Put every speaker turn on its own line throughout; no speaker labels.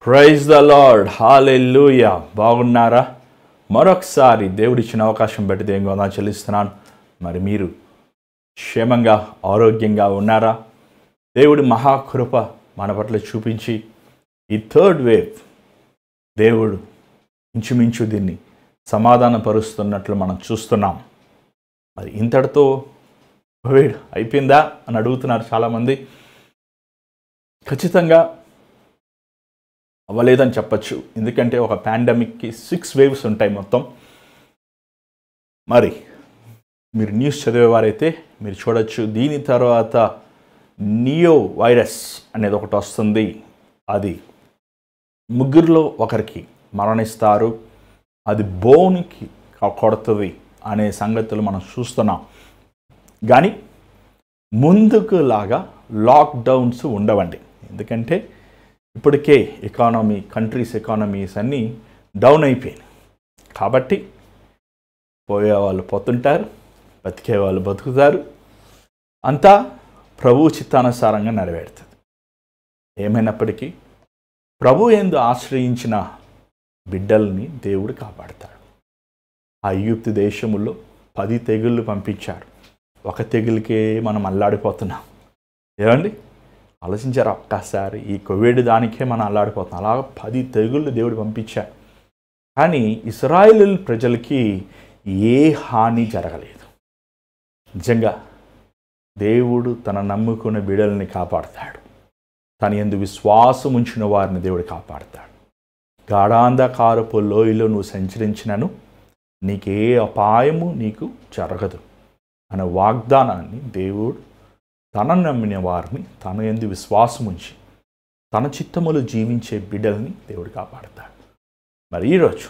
Praise the lord, హల్లెలూయా. బాగున్నారా? మరొకసారి దేవుడిచ్చిన అవకాశం బట్టి దేవునికి వందనాలు చెల్లిస్తున్నాను. మరి మీరు క్షేమంగా ఆరోగ్యంగా ఉన్నారా? దేవుడి మహాకృప మన పట్ల చూపించి ఈ థర్డ్ వేవ్ దేవుడు ఇంచుమించు దీన్ని సమాధానపరుస్తున్నట్లు మనం చూస్తున్నాం. మరి ఇంతటితో కోవిడ్ అయిపోయిందా అని అడుగుతున్నారు చాలామంది. ఖచ్చితంగా అవ్వలేదని చెప్పచ్చు. ఎందుకంటే ఒక పాండమిక్కి 6 వేవ్స్ ఉంటాయి మొత్తం. మరి మీరు న్యూస్ చదివేవారైతే మీరు చూడొచ్చు, దీని తర్వాత నియో వైరస్ అనేది ఒకటి వస్తుంది. అది ముగ్గురులో ఒకరికి మరణిస్తారు, అది బోన్కి కొడుతుంది అనే సంగతులు మనం చూస్తున్నాం. కానీ ముందుకు లాగా లాక్డౌన్స్ ఉండవండి. ఎందుకంటే ఇప్పటికే కంట్రీస్ ఎకానమీస్ అన్నీ డౌన్ అయిపోయాయి. కాబట్టి పోయేవాళ్ళు పోతుంటారు, బతికే వాళ్ళు బతుకుతారు. అంతా ప్రభు చిత్తానుసారంగా నెరవేరుతుంది. ఏమైనప్పటికీ ప్రభు యందు ఆశ్రయించిన బిడ్డల్ని దేవుడు కాపాడతాడు. ఆ ఐగుప్తు దేశములో 10 తెగుళ్ళు పంపించారు. ఒక తెగులకే మనం అల్లాడిపోతున్నాం. ఏమండి, ఆలోచించారు ఒక్కసారి? ఈ కోవిడ్ దానికే మనం అల్లాడిపోతున్నాం. అలాగ 10 తెగుళ్ళు దేవుడు పంపించారు. కానీ ఇశ్రాయేలు ప్రజలకి ఏ హాని జరగలేదు. నిజంగా దేవుడు తన నమ్ముకున్న బిడ్డల్ని కాపాడుతాడు. తన యందు విశ్వాసం ఉంచిన వారిని దేవుడు కాపాడుతాడు. గాఢాంధకారపు లోయలో నువ్వు సంచరించినను నీకే అపాయము నీకు జరగదు అనే వాగ్దానాన్ని దేవుడు తన నమ్మిన వారిని తన యందు విశ్వాసం ఉంచి తన చిత్తములు జీవించే బిడ్డల్ని దేవుడు కాపాడతాడు. మరి ఈరోజు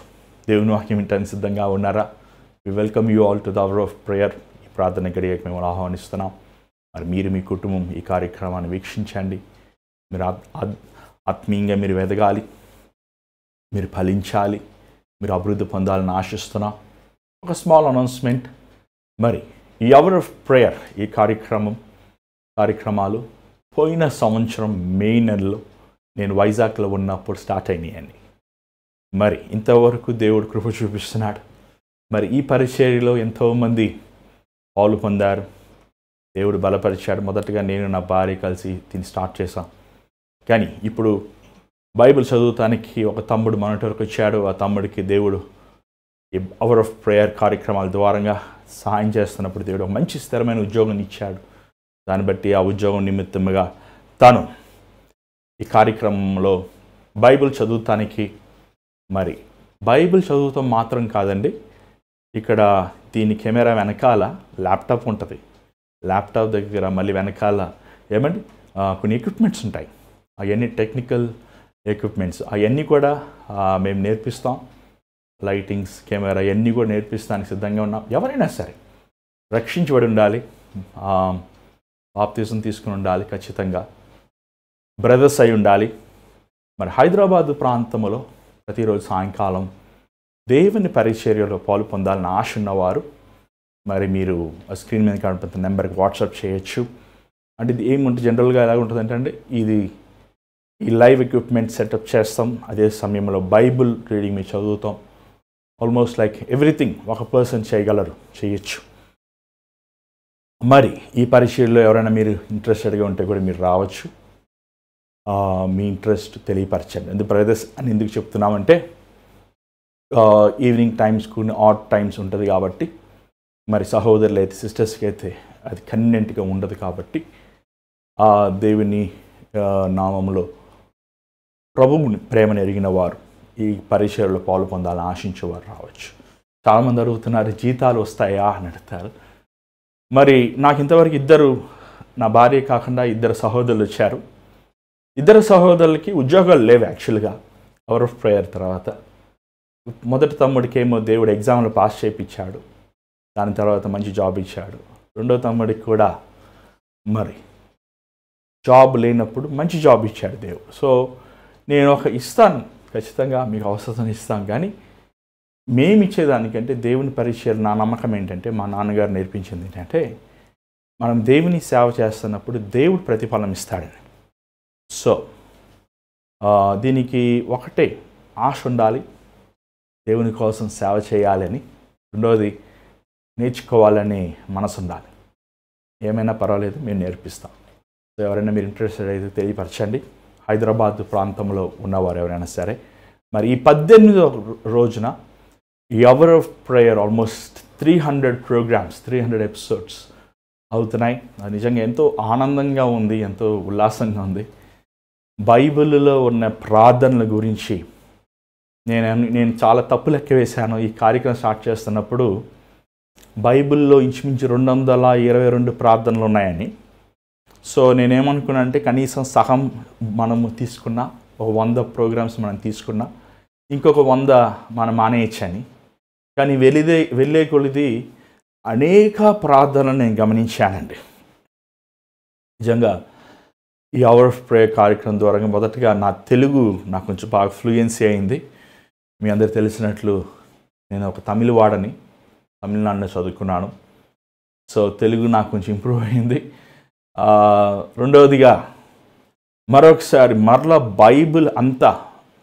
దేవుని వాక్యం వినటానికి సిద్ధంగా ఉన్నారా? We welcome you all to the hour of prayer. ఈ ప్రార్థన గడియకు మేము ఆహ్వానిస్తున్నాం. మరి మీరు మీ కుటుంబం ఈ కార్యక్రమాన్ని వీక్షించండి. మీరు ఆత్మీయంగా మీరు ఎదగాలి, మీరు ఫలించాలి, మీరు అభివృద్ధి పొందాలని ఆశిస్తున్నాం. ఒక స్మాల్ అనౌన్స్మెంట్. మరి ఈ అవర్ ఆఫ్ ప్రేయర్ ఈ కార్యక్రమాలు పోయిన సంవత్సరం మే నెలలో నేను వైజాగ్లో ఉన్నప్పుడు స్టార్ట్ అయినాయండి. మరి ఇంతవరకు దేవుడు కృప చూపిస్తున్నాడు. మరి ఈ పరిచర్యలో ఎంతోమంది పాలు పొందారు, దేవుడు బలపరిచాడు. మొదటగా నేను నా భార్య కలిసి దీన్ని స్టార్ట్ చేశాం. కానీ ఇప్పుడు బైబిల్ చదువుతానికి ఒక తమ్ముడు మనటోరికి వచ్చాడు. ఆ తమ్ముడికి దేవుడు ఈ అవర్ ఆఫ్ ప్రేయర్ కార్యక్రమాల ద్వారంగా సహాయం చేస్తున్నప్పుడు దేవుడు ఒక మంచి స్థిరమైన ఉద్యోగం ఇచ్చాడు. దాన్ని బట్టి ఆ ఉద్యోగం నిమిత్తముగా తాను ఈ కార్యక్రమంలో బైబిల్ చదువుతానికి, మరి బైబిల్ చదువుతాం మాత్రం కాదండి, ఇక్కడ దీని కెమెరా వెనకాల ల్యాప్టాప్ ఉంటుంది. ల్యాప్టాప్ దగ్గర మళ్ళీ వెనకాల ఏమండి కొన్ని ఎక్విప్మెంట్స్ ఉంటాయి. అవన్నీ టెక్నికల్ ఎక్విప్మెంట్స్, అవన్నీ కూడా మేము నేర్పిస్తాం. లైటింగ్స్, కెమెరా అవన్నీ కూడా నేర్పిస్తానికి సిద్ధంగా ఉన్నాం. ఎవరైనా సరే రక్షించబడి ఉండాలి, బాప్తిజం తీసుకుని ఉండాలి, ఖచ్చితంగా బ్రదర్స్ అయి ఉండాలి. మరి హైదరాబాదు ప్రాంతంలో ప్రతిరోజు సాయంకాలం దేవుని పరిచర్యలో పాలు పొందాలని ఆశ ఉన్నవారు మరి మీరు స్క్రీన్ మీద కనిపిస్తున్న నెంబర్కి వాట్సాప్ చేయొచ్చు. అంటే ఇది ఏముంటుంది, జనరల్గా ఎలా ఉంటుందంటే అండి, ఇది ఈ లైవ్ ఎక్విప్మెంట్ సెటప్ చేస్తాం. అదే సమయంలో బైబుల్ రీడింగ్ మీరు చదువుతాం. ఆల్మోస్ట్ లైక్ ఎవ్రీథింగ్ ఒక పర్సన్ చేయొచ్చు. మరి ఈ పరిచర్యలో ఎవరైనా మీరు ఇంట్రెస్టెడ్గా ఉంటే కూడా మీరు రావచ్చు. మీ ఇంట్రెస్ట్ తెలియపరచండి. ఎందుకు బ్రదర్స్ అని ఎందుకు చెప్తున్నామంటే ఈవినింగ్ టైమ్స్ కొన్ని ఆడ్ టైమ్స్ ఉంటుంది కాబట్టి, మరి సహోదరులు అయితే సిస్టర్స్కి అయితే అది కన్వీనియంట్గా ఉండదు. కాబట్టి దేవుని నామములో ప్రభువుని ప్రేమను ఎరిగిన వారు ఈ పరిచర్యలో పాలు పొందాలని ఆశించేవారు రావచ్చు. చాలామంది అడుగుతున్నారు, జీతాలు వస్తాయా అని అడుగుతారు. మరి నాకు ఇంతవరకు నా భార్య కాకుండా 2 సహోదరులు వచ్చారు. 2 సహోదరులకి ఉద్యోగాలు లేవు యాక్చువల్గా అవర్ ఆఫ్ ప్రేయర్ తర్వాత. మొదటి తమ్ముడికి ఏమో దేవుడు ఎగ్జామ్లో పాస్ చేయించాడు, దాని తర్వాత మంచి జాబ్ ఇచ్చాడు. రెండో తమ్ముడికి కూడా మరి జాబ్ లేనప్పుడు మంచి జాబ్ ఇచ్చాడు దేవుడు. సో నేను ఇస్తాను, ఖచ్చితంగా మీకు అవసరం ఇస్తాను. కానీ మేము ఇచ్చేదానికంటే దేవుని పరిచయం, నా నమ్మకం ఏంటంటే, మా నాన్నగారు నేర్పించింది ఏంటంటే, మనం దేవుని సేవ చేస్తున్నప్పుడు దేవుడు ప్రతిఫలం ఇస్తాడని. సో దీనికి ఒకటే ఆశ ఉండాలి, దేవుని కోసం సేవ చేయాలని. రెండవది నేర్చుకోవాలని మనసు ఉండాలి. ఏమైనా పర్వాలేదు, మేము నేర్పిస్తాం. సో ఎవరైనా మీరు ఇంట్రెస్టెడ్ అయితే తెలియపరచండి. హైదరాబాద్ ప్రాంతంలో ఉన్నవారు ఎవరైనా సరే. మరి ఈ 18వ రోజున ఈ hour of prayer almost 300 programs, 300 episodes అవుతున్నాయి. అది నిజంగా ఎంతో ఆనందంగా ఉంది, ఎంతో ఉల్లాసంగా ఉంది. బైబిల్లో ఉన్న ప్రార్థనల గురించి నేను చాలా తప్పు లెక్క వేశాను. ఈ కార్యక్రమం స్టార్ట్ చేస్తున్నప్పుడు బైబిల్లో ఇంచుమించు 222 ప్రార్థనలు ఉన్నాయని. సో నేనేమనుకున్నా అంటే కనీసం సగం మనము తీసుకున్నా, ఒక 100 ప్రోగ్రామ్స్ మనం తీసుకున్నా, ఇంకొక 100 మనం మానేయచ్చని. కానీ వెళ్ళే కొలిది అనేక ప్రార్థనలు నేను గమనించానండి. నిజంగా ఈ అవర్ ఆఫ్ ప్రేయర్ కార్యక్రమం ద్వారా మొదటగా నా తెలుగు నాకు కొంచెం బాగా ఫ్లూయెన్సీ అయింది. మీ అందరు తెలిసినట్లు నేను ఒక తమిళ వాడని, తమిళనాడులో చదువుకున్నాను. సో తెలుగు నాకు కొంచెం ఇంప్రూవ్ అయింది. రెండవదిగా మరొకసారి మరలా బైబిల్ అంతా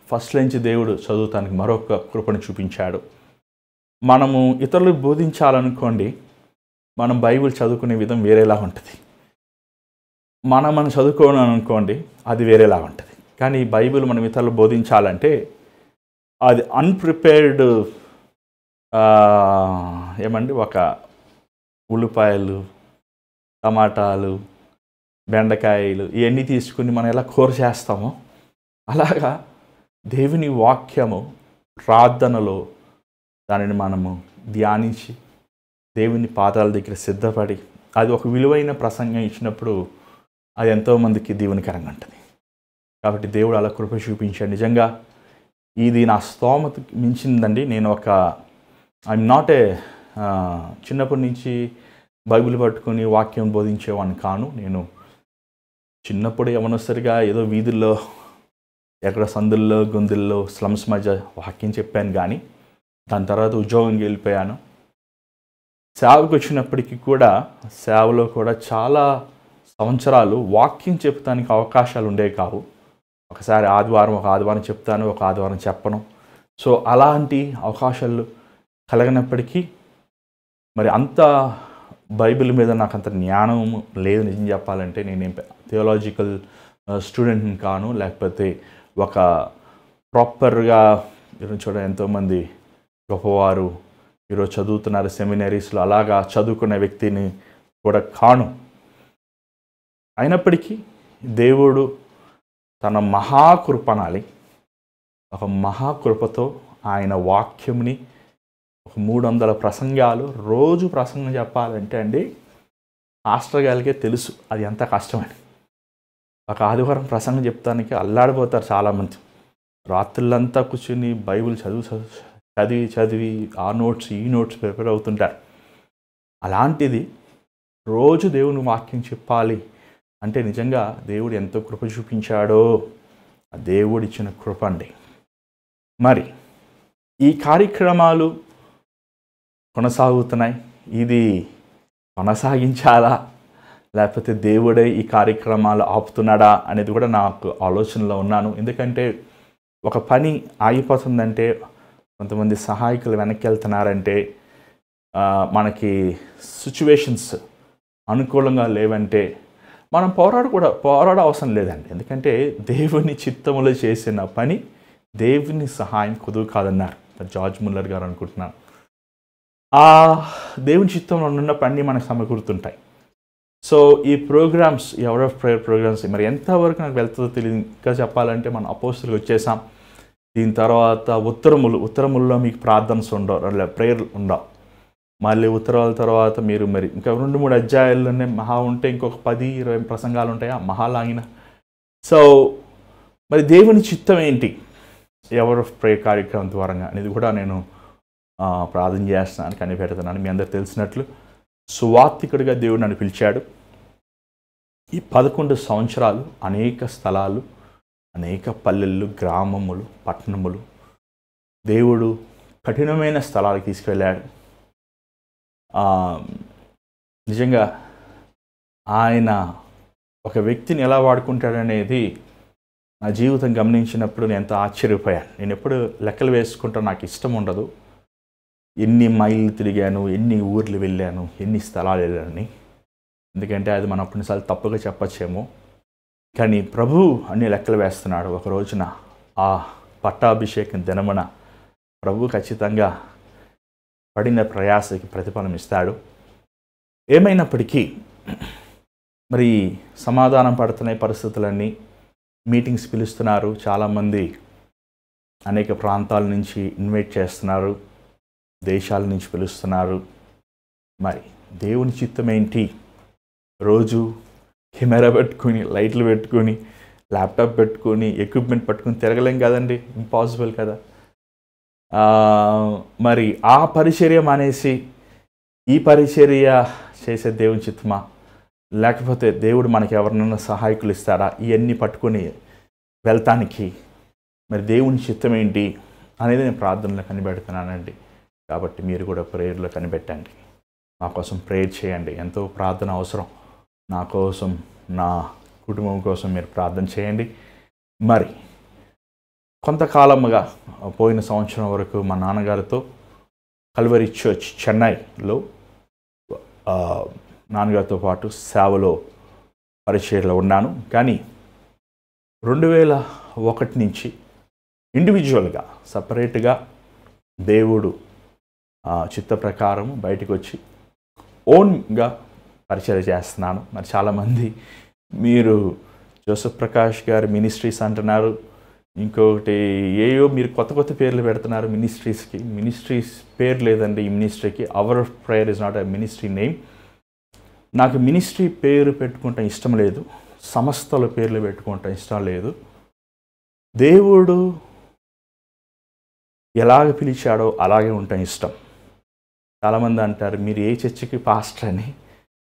ఫస్ట్ నుంచి దేవుడు చదువుతానికి మరొక కృపను చూపించాడు. మనము ఇతరులకు బోధించాలనుకోండి, మనం బైబిల్ చదువుకునే విధం వేరేలా ఉంటుంది. మనం చదువుకోను అనుకోండి, అది వేరేలా ఉంటుంది. కానీ బైబిల్ మనం ఇతరులకు బోధించాలంటే అది అన్ప్రిపేర్డ్ ఒక ఉల్లిపాయలు, టమాటాలు, బెండకాయలు ఇవన్నీ తీసుకుని మనం ఎలా కూర చేస్తామో అలాగా దేవుని వాక్యము ప్రార్థనలో దానిని మనము ధ్యానించి దేవుని పాదాల దగ్గర సిద్ధపడి అది ఒక విలువైన ప్రసంగం ఇచ్చినప్పుడు అది ఎంతోమందికి దీవెనకరంగా ఉంటుంది. కాబట్టి దేవుడు అలా కృప చూపించాడు. నిజంగా ఇది నా స్తోమతకి మించిందండి. నేను ఐఎమ్ నాట్ చిన్నప్పటి నుంచి బైబిల్ పట్టుకొని వాక్యం బోధించేవాడిని కాను. నేను చిన్నప్పుడు యవనస్తుడిగా ఏదో వీధుల్లో, ఎక్కడ సందుల్లో, గొంతుల్లో, స్లమ్స్ మధ్య వాక్యం చెప్పాను. కానీ దాని తర్వాత ఉద్యోగంకి వెళ్ళిపోయాను. సేవకు వచ్చినప్పటికీ కూడా సేవలో కూడా చాలా సంవత్సరాలు వాక్యం చెప్తానికి అవకాశాలు ఉండేవి కావు. ఒక ఆదివారం చెప్తాను, ఒక ఆదివారం చెప్పను. సో అలాంటి అవకాశాలు కలగనప్పటికీ మరి అంత బైబిల్ మీద నాకు అంత జ్ఞానం లేదు. నిజం చెప్పాలంటే నేనేం థియోలాజికల్ స్టూడెంట్ని కాను, లేకపోతే ఒక ప్రాపర్గా చూడండి ఎంతోమంది గొప్పవారు ఈరోజు చదువుతున్నారు సెమినరీస్లో, అలాగా చదువుకునే వ్యక్తిని కూడా కాను. అయినప్పటికీ దేవుడు తన మహాకృపనాలి, ఒక మహాకృపతో ఆయన వాక్యంని ఒక 300 ప్రసంగాలు రోజు ప్రసంగం చెప్పాలంటే అండి, మాస్టర్ గారికే తెలుసు అది ఎంత కష్టమని. ఒక ఆదివారం ప్రసంగం చెప్తానికి అల్లాడిపోతారు చాలామంది. రాత్రులంతా కూర్చుని బైబిల్ చదివి ఆ నోట్స్ ఈ నోట్స్ ప్రిపేర్ అవుతుంటారు. అలాంటిది రోజు దేవుని వాక్యం చెప్పాలి అంటే నిజంగా దేవుడు ఎంతో కృప చూపించాడో, ఆ దేవుడు ఇచ్చిన కృప అండి. మరి ఈ కార్యక్రమాలు కొనసాగుతున్నాయి. ఇది కొనసాగించాలా, లేకపోతే దేవుడే ఈ కార్యక్రమాలు ఆపుతున్నాడా అనేది కూడా నాకు ఆలోచనలో ఉన్నాను. ఎందుకంటే ఒక పని ఆగిపోతుందంటే, కొంతమంది సహాయకులు వెనక్కి వెళ్తున్నారంటే, మనకి సిచ్యువేషన్స్ అనుకూలంగా లేవంటే మనం పోరాడ అవసరం లేదండి. ఎందుకంటే దేవుని చిత్తములో చేసిన పని దేవుని సహాయం కుదురు కాదన్నారు జార్జ్ ముల్లర్ గారు అనుకుంటున్నాను. ఆ దేవుని చిత్తంలో ఉన్న పని మనకు సమకూరుతుంటాయి. సో ఈ ప్రోగ్రామ్స్, ఈ అవర్ ఆఫ్ ప్రేయర్ ప్రోగ్రామ్స్ మరి ఎంతవరకు నాకు వెళ్తుందో తెలియదు. ఇంకా చెప్పాలంటే మనం అపోస్తులకు వచ్చేసాం. దీని తర్వాత ఉత్తరముల్లో మీకు ప్రార్థనస్ ఉండవు, ప్రేయర్లు ఉండవు. మళ్ళీ ఉత్తరాల తర్వాత మీరు మరి ఇంకా 2-3 అధ్యాయాల్లోనే మహా ఉంటే ఇంకొక 10-20 ప్రసంగాలు ఉంటాయి ఆ మహాలాగిన. సో మరి దేవుని చిత్తం ఏంటి ఎవర్ ఆఫ్ ప్రేయర్ కార్యక్రమం ద్వారా అనేది కూడా నేను ప్రార్థన చేస్తున్నాను, కనిపెడుతున్నాను. మీ అందరు తెలిసినట్లు సువార్థికుడిగా దేవుడు నన్ను పిలిచాడు. ఈ 11 సంవత్సరాలు అనేక స్థలాలు, అనేక పల్లెలు, గ్రామములు, పట్టణములు దేవుడు కఠినమైన స్థలాలకు తీసుకెళ్ళాడు. నిజంగా ఆయన ఒక వ్యక్తిని ఎలా వాడుకుంటాడనేది నా జీవితం గమనించినప్పుడు నేను ఎంతో ఆశ్చర్యపోయాను. నేను ఎప్పుడు లెక్కలు వేసుకుంటాను, నాకు ఇష్టం ఉండదు. ఎన్ని మైళ్ళు తిరిగాను, ఎన్ని ఊర్లు వెళ్ళాను, ఎన్ని స్థలాలు వెళ్ళానని. ఎందుకంటే అది మనం కొన్నిసార్లు తప్పుగా చెప్పచ్చేమో. కానీ ప్రభు అన్ని లెక్కలు వేస్తున్నాడు. ఒక రోజున ఆ పట్టాభిషేకం దినమున ప్రభు ఖచ్చితంగా పడిన ప్రయాసకి ప్రతిఫలం ఇస్తాడు. ఏమైనప్పటికీ మరి సమాధానం పడుతున్న పరిస్థితులన్నీ, మీటింగ్స్ పిలుస్తున్నారు, చాలామంది అనేక ప్రాంతాల నుంచి ఇన్వైట్ చేస్తున్నారు, దేశాల నుంచి పిలుస్తున్నారు. మరి దేవుని చిత్తం ఏంటి? రోజు కెమెరా పెట్టుకొని, లైట్లు పెట్టుకొని, ల్యాప్టాప్ పెట్టుకొని, ఎక్విప్మెంట్ పట్టుకొని తిరగలేం కదండి, ఇంపాసిబుల్ కదా. మరి ఆ పరిచర్య మానేసి ఈ పరిచర్య చేసే దేవుని చిత్తమా, లేకపోతే దేవుడు మనకి ఎవరినైనా సహాయకులు ఇస్తాడా, ఇవన్నీ పట్టుకొని వెళ్తానికి మరి దేవుని చిత్తం ఏంటి అనేది నేను ప్రార్థనలో కనిపెడుతున్నానండి. కాబట్టి మీరు కూడా ప్రేయర్లో కనిపెట్టండి. మా కోసం ప్రేయర్ చేయండి. ఎంతో ప్రార్థన అవసరం. నా కోసం, నా కుటుంబం కోసం మీరు ప్రార్థన చేయండి. మరి కొంతకాలముగా పోయిన సంవత్సరం వరకు మా నాన్నగారితో కల్వరి చర్చ్ చెన్నైలో నాన్నగారితో పాటు సేవలో పరిచర్యలో ఉన్నాను. కానీ 2001 నుంచి ఇండివిజువల్గా సపరేట్గా దేవుడు చిత్త ప్రకారం బయటకు వచ్చి ఓన్గా పరిచర్య చేస్తున్నాను. మరి చాలామంది మీరు జోసెఫ్ ప్రకాష్ గారి మినిస్ట్రీస్ అంటున్నారు, ఇంకొకటి ఏయో మీరు కొత్త కొత్త పేర్లు పెడుతున్నారు మినిస్ట్రీస్కి. మినిస్ట్రీస్ పేరు లేదండి ఈ మినిస్ట్రీకి. Our prayer is not a ministry name. నాకు మినిస్ట్రీ పేరు పెట్టుకుంటాం ఇష్టం లేదు, సంస్థల పేర్లు పెట్టుకుంటాం ఇష్టం లేదు. దేవుడు ఎలాగ పిలిచాడో అలాగే ఉంటాం ఇష్టం. చాలామంది అంటారు మీరు ఏ చర్చికి పాస్టర్ అని.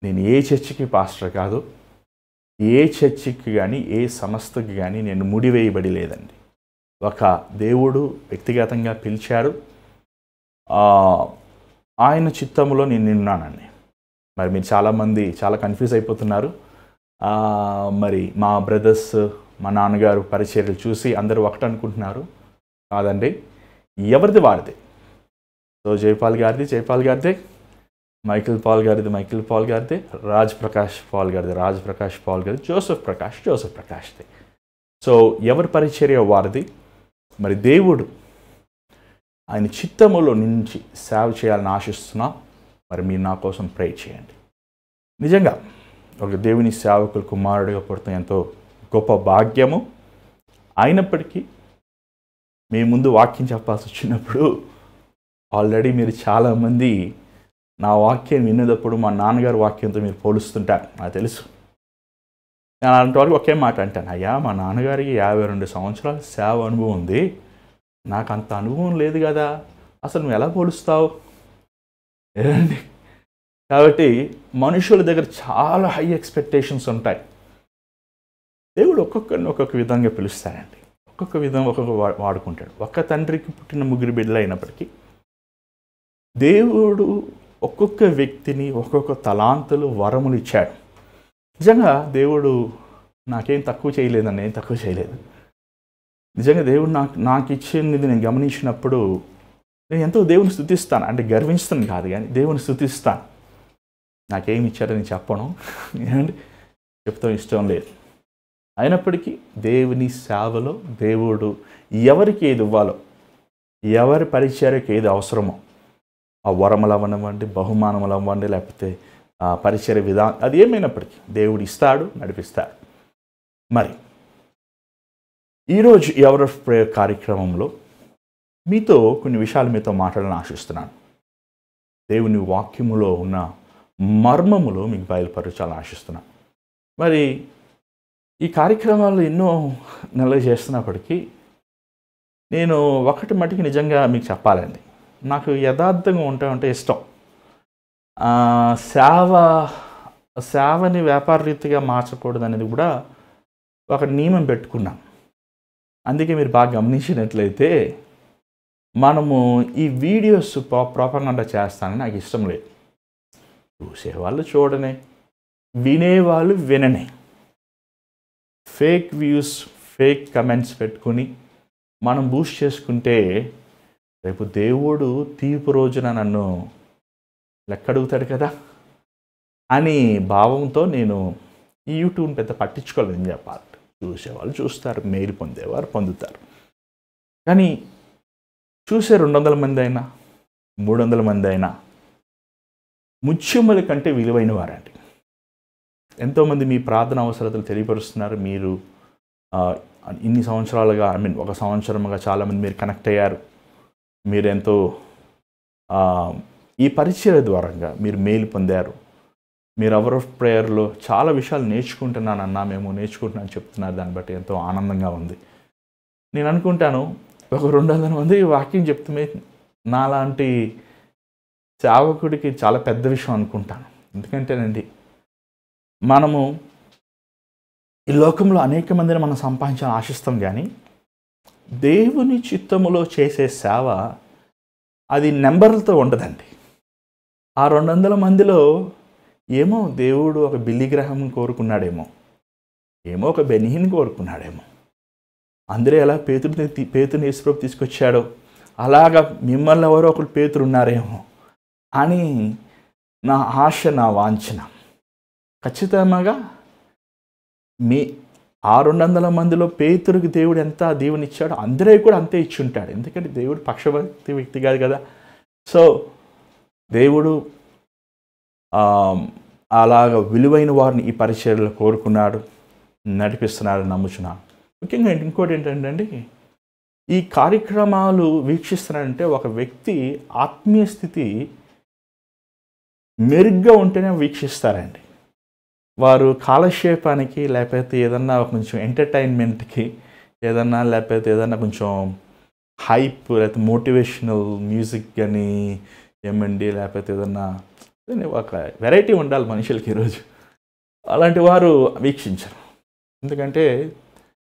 నేను ఏ చర్చికి పాస్టర్ కాదు, ఏ చర్చికి కానీ ఏ సంస్థకి కానీ నేను ముడివేయబడి లేదండి. ఒక దేవుడు వ్యక్తిగతంగా పిలిచాడు, ఆయన చిత్తంలో నేను ఉన్నానండి. మరి మీరు చాలామంది చాలా కన్ఫ్యూజ్ అయిపోతున్నారు. మరి మా బ్రదర్స్, మా నాన్నగారు పరిచర్యలు చూసి అందరూ ఒకటి అనుకుంటున్నారు. కాదండి, ఎవరిది వారిది. సో జైపాల్ గారిదే, మైకిల్ పాల్ గారిది, రాజ్ ప్రకాష్ పాల్ గారిది, జోసెఫ్ ప్రకాష్ది. సో ఎవరి పరిచర్య వారిది. మరి దేవుడు ఆయన చిత్తములో నుంచి సేవ చేయాలని ఆశిస్తున్నా. మరి మీరు నా కోసం ప్రే చేయండి. నిజంగా ఒక దేవుని సేవకులు కుమారుడిగా పుడతాం ఎంతో గొప్ప భాగ్యము. అయినప్పటికీ మీ ముందు వాక్యం చెప్పాల్సి వచ్చినప్పుడు ఆల్రెడీ మీరు చాలామంది నా వాక్యం వినేటప్పుడు మా నాన్నగారి వాక్యంతో మీరు పోలుస్తుంటారు, నాకు తెలుసు. నేను అలాంటి ఒకే మాట అంటాను, అయ్యా మా నాన్నగారికి 52 సంవత్సరాల సేవ అనుభవం ఉంది, నాకు అంత అనుభవం లేదు కదా, అసలు నువ్వు ఎలా పోలుస్తావు ఏదండి. కాబట్టి మనుషుల దగ్గర చాలా హై ఎక్స్పెక్టేషన్స్ ఉంటాయి. దేవుడు ఒక్కొక్కరిని ఒక్కొక్క విధంగా పిలుస్తాడండి, ఒక్కొక్క విధంగా వాడుకుంటాడు. ఒక్క తండ్రికి పుట్టిన 3 బిడ్డలు అయినప్పటికీ దేవుడు ఒక్కొక్క వ్యక్తిని ఒక్కొక్క తలాంతులు, వరములు ఇచ్చాడు. నిజంగా దేవుడు నాకేం తక్కువ చేయలేదండి, ఏం తక్కువ చేయలేదు. నిజంగా దేవుడు నాకు ఇచ్చింది నేను గమనించినప్పుడు నేను ఎంతో దేవుని స్తుతిస్తాను. అంటే గర్విస్తాను కాదు, కానీ దేవుని స్తుతిస్తాను. నాకేమి ఇచ్చారని చెప్పను, ఏమండి చెప్తాం ఇష్టం లేదు. అయినప్పటికీ దేవుని సేవలో దేవుడు ఎవరికి ఏది ఇవ్వాలో, ఎవరి పరిచర్యకు ఏది అవసరమో, ఆ వరములు అవ్వనివ్వండి, బహుమానములు అవ్వండి, లేకపోతే పరిచర్య విధానం, అది ఏమైనప్పటికీ దేవుడు ఇస్తాడు, నడిపిస్తాడు. మరి ఈరోజు ఎవర్ ఆఫ్ ప్రేయర్ కార్యక్రమంలో మీతో కొన్ని విషయాలు మీతో మాట్లాడాలని ఆశిస్తున్నాను. దేవుని వాక్యములో ఉన్న మర్మములో మీకు బయలుపరచాలని ఆశిస్తున్నాను. మరి ఈ కార్యక్రమాలు ఎన్నో నెలలు చేస్తున్నప్పటికీ నేను ఒకటి మటుకు నిజంగా మీకు చెప్పాలండి, నాకు యథార్థంగా ఉంటే ఇష్టం. సేవని వ్యాపార రీతిగా మార్చకూడదు అనేది కూడా ఒక నియమం పెట్టుకున్నాం. అందుకే మీరు బాగా గమనించినట్లయితే మనము ఈ వీడియోస్ ప్రోపగండా చేస్తానని నాకు ఇష్టం లేదు. చూసేవాళ్ళు చూడనే, వినేవాళ్ళు విననే. ఫేక్ వ్యూస్, ఫేక్ కమెంట్స్ పెట్టుకుని మనం బూస్ట్ చేసుకుంటే రేపు దేవుడు తీర్పు రోజున నన్ను లెక్కడుగుతాడు కదా అని భావంతో నేను ఈ యూట్యూబ్ని పెద్ద పట్టించుకోలేదని చెప్పాలి. చూసేవాళ్ళు చూస్తారు, మేలు పొందేవారు పొందుతారు. కానీ చూసే 200 మంది అయినా 300 మంది అయినా ముత్యముల కంటే విలువైన వారండి. ఎంతోమంది మీ ప్రార్థన అవసరతలు తెలియపరుస్తున్నారు. మీరు ఇన్ని సంవత్సరాలుగా ఒక సంవత్సరముగా చాలామంది మీరు కనెక్ట్ అయ్యారు. మీరెంతో ఈ పరిచయ ద్వారంగా మీరు మేలు పొందారు. మీరు అవర్ ఆఫ్ ప్రేయర్లో చాలా విషయాలు నేర్చుకుంటున్నానన్నా మేము నేర్చుకుంటున్నాను చెప్తున్నారు. దాన్ని బట్టి ఎంతో ఆనందంగా ఉంది. నేను అనుకుంటాను ఒక 200 మంది వాక్యం చెప్తే నాలాంటి సేవకుడికి చాలా పెద్ద విషయం అనుకుంటాను. ఎందుకంటేనండి మనము ఈ లోకంలో అనేక మందిని మనం సంపాదించాలని ఆశిస్తాం, కానీ దేవుని చిత్తములో చేసే సేవ అది నెంబర్లతో ఉండదండి. ఆ 200 మందిలో ఏమో దేవుడు ఒక బిల్లి గ్రహం కోరుకున్నాడేమో, ఏమో ఒక బెనిహిన్ కోరుకున్నాడేమో. అందరూ ఎలా పేతురుని యేసుప్రభు తీసుకొచ్చాడో అలాగా మిమ్మల్ని ఎవరో ఒకరు పేతురు ఉన్నారేమో అని నా ఆశ, నా వాంఛన. ఖచ్చితంగా మీ 600 మందిలో పేతురుకి దేవుడు ఎంత దేవునిచ్చాడో అందరూ కూడా అంతే ఇచ్చి ఉంటాడు. ఎందుకంటే దేవుడు పక్షపాతి వ్యక్తి కాదు కదా. సో దేవుడు అలాగ విలువైన వారిని ఈ పరిచర్యలో కోరుకున్నాడు, నడిపిస్తున్నాడు, నమ్ముచున్నాను. ముఖ్యంగా ఇంకోటి ఏంటంటే అండి, ఈ కార్యక్రమాలు వీక్షిస్తున్నారంటే ఒక వ్యక్తి ఆత్మీయ స్థితి మెరుగ్గా ఉంటేనే వీక్షిస్తారండి. వారు కాలక్షేపానికి లేకపోతే ఏదన్నా కొంచెం ఎంటర్టైన్మెంట్కి లేకపోతే ఏదన్నా కొంచెం హైప్ లేకపోతే మోటివేషనల్ మ్యూజిక్ కానీ ఏమండి, లేకపోతే ఏదన్నా ఒక వెరైటీ ఉండాలి మనుషులకి ఈరోజు. అలాంటి వారు వీక్షించరు. ఎందుకంటే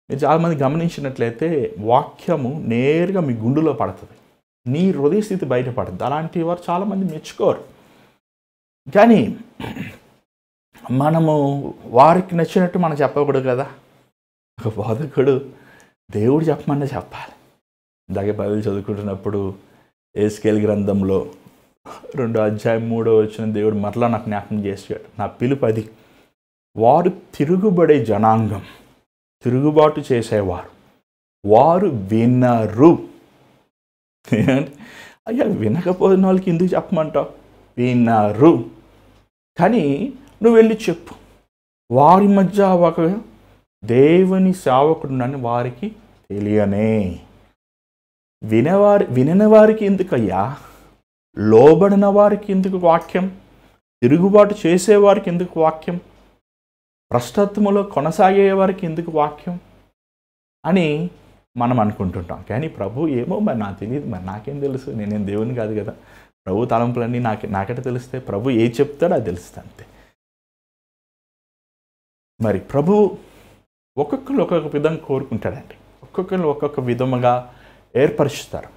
మీరు చాలామంది గమనించినట్లయితే వాక్యము నేరుగా మీ గుండెలో పడుతుంది, నీ హృదయ స్థితి బయటపడుతుంది. అలాంటి వారు చాలామంది మెచ్చుకోరు. కానీ మనము వారికి నచ్చినట్టు మనం చెప్పకూడదు కదా. ఒక బోధకుడు దేవుడు చెప్పమన్నా చెప్పాలి. ఇందాకే బైబిల్ చదువుకుంటున్నప్పుడు ఎహెజ్కేలు గ్రంథంలో 2:3 దేవుడు మరలా నాకు జ్ఞాపకం చేసాడు. నా పిలుపు అది, వారు తిరుగుబడే జనాంగం, తిరుగుబాటు చేసేవారు, వారు వినరు. అయ్యా వినకపోయిన వాళ్ళకి ఎందుకు చెప్పమంటావు? వినరు. కానీ నువ్వు వెళ్ళి చెప్పు, వారి మధ్య ఒక దేవుని సేవకుడునని వారికి తెలియనే. వినని వారికి ఎందుకయ్యా? లోబడిన వారికి ఎందుకు వాక్యం? తిరుగుబాటు చేసేవారికి ఎందుకు వాక్యం? భ్రష్టత్వములో కొనసాగే వారికి ఎందుకు వాక్యం అని మనం అనుకుంటుంటాం. కానీ ప్రభు ఏమో మరి నాకు తెలియదు, మరి నాకేం తెలుసు, నేనేం దేవుని కాదు కదా. ప్రభు తలంపులన్నీ నాకెట తెలిస్తే? ప్రభు ఏ చెప్తాడో అది తెలుస్తుంది అంతే. మరి ప్రభు ఒక్కొక్కరు ఒక్కొక్క విధంగా కోరుకుంటాడండి. ఒక్కొక్కరిని ఒక్కొక్క విధముగా ఏర్పరుచుతారు.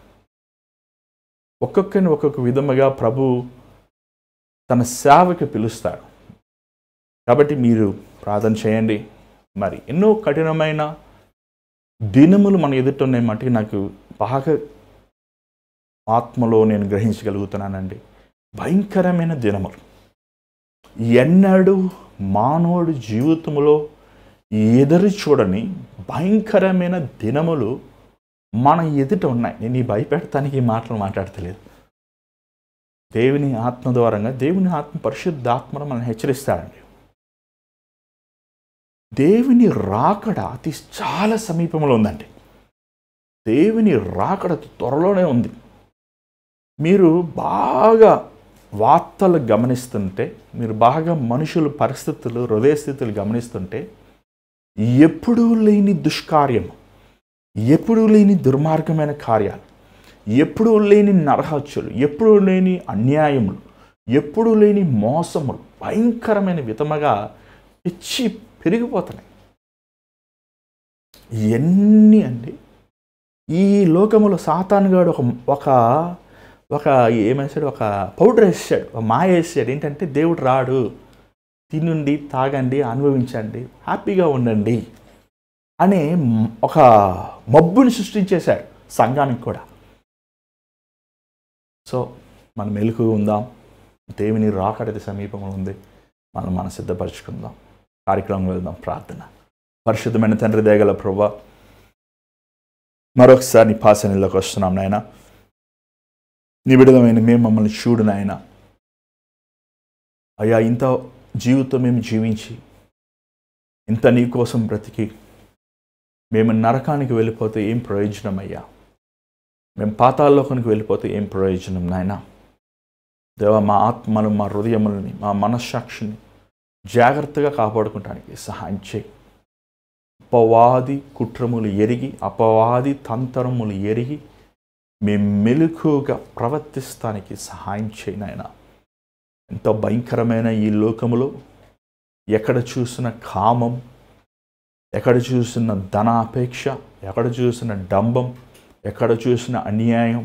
ఒక్కొక్కరిని ఒక్కొక్క విధముగా ప్రభు తన సేవకి పిలుస్తాడు. కాబట్టి మీరు ప్రార్థన చేయండి. మరి ఎన్నో కఠినమైన దినములు మన ఎదుట మట్టుకు నాకు బాగా ఆత్మలో నేను గ్రహించగలుగుతున్నానండి. భయంకరమైన దినములు ఎన్నడూ మానవుడి జీవితంలో ఎదురు చూడని భయంకరమైన దినములు మన ఎదుట ఉన్నాయి. నేను ఈ భయపెడతానికి ఈ మాటలు మాట్లాడతలేదు. దేవుని ఆత్మ ద్వారంగా దేవుని ఆత్మ పరిశుద్ధాత్మను మనం హెచ్చరిస్తాడండి. దేవుని రాకడ అతి చాలా సమీపంలో ఉందండి. దేవుని రాకడ త్వరలోనే ఉంది. మీరు బాగా వార్తలు గమనిస్తుంటే, మీరు బాగా మనుషుల పరిస్థితులు, హృదయ స్థితులు గమనిస్తుంటే, ఎప్పుడూ లేని దుష్కార్యం, ఎప్పుడూ లేని దుర్మార్గమైన కార్యాలు, ఎప్పుడూ లేని నరహత్యలు, ఎప్పుడూ లేని అన్యాయములు, ఎప్పుడూ లేని మోసములు భయంకరమైన విధముగా పెరిగిపోతున్నాయి. ఇవన్నీ అండి ఈ లోకములో సాతానుగాడు ఒక ఏమేసాడు, ఒక పౌడర్ వేసాడు, ఒక మాయ వేసాడు. ఏంటంటే దేవుడు రాడు, తినండి, తాగండి, అనుభవించండి, హ్యాపీగా ఉండండి. అనే ఒక మబ్బుని సృష్టించేశాడు సంఘానికి కూడా. సో మనం మెలకు ఉందాం, దేవుని రాకడ సమీపంలో ఉంది, మనం సిద్ధపరచుకుందాం. కార్యక్రమం వెళ్దాం. ప్రార్థన. పరిశుద్ధమైన తండ్రి, దయగల ప్రభువా, మరొకసారి నీ పాసనలోకి వస్తున్నాం నాయన. నీ బిడ్డలమైన మేము మమ్మల్ని చూడు నాయన. అయ్యా, ఇంత జీవితం మేము జీవించి, ఇంత నీ కోసం బ్రతికి మేము నరకానికి వెళ్ళిపోతే ఏం ప్రయోజనం అయ్యా? మేము పాతాళలోకానికి వెళ్ళిపోతే ఏం ప్రయోజనం నాయన? దేవా, మా ఆత్మను, మా హృదయములని, మా మనస్సాక్షిని జాగ్రత్తగా కాపాడుకుంటానికి సహాయం చేయి. అపవాది కుట్రములు ఎరిగి, అపవాది తంత్రములు ఎరిగి మేము మెలకుగా ప్రవర్తిస్తానికి సహాయం చేయి నాయన. ఎంతో భయంకరమైన ఈ లోకములో ఎక్కడ చూసిన కామం, ఎక్కడ చూసిన ధనాపేక్ష, ఎక్కడ చూసిన డంబం, ఎక్కడ చూసిన అన్యాయం,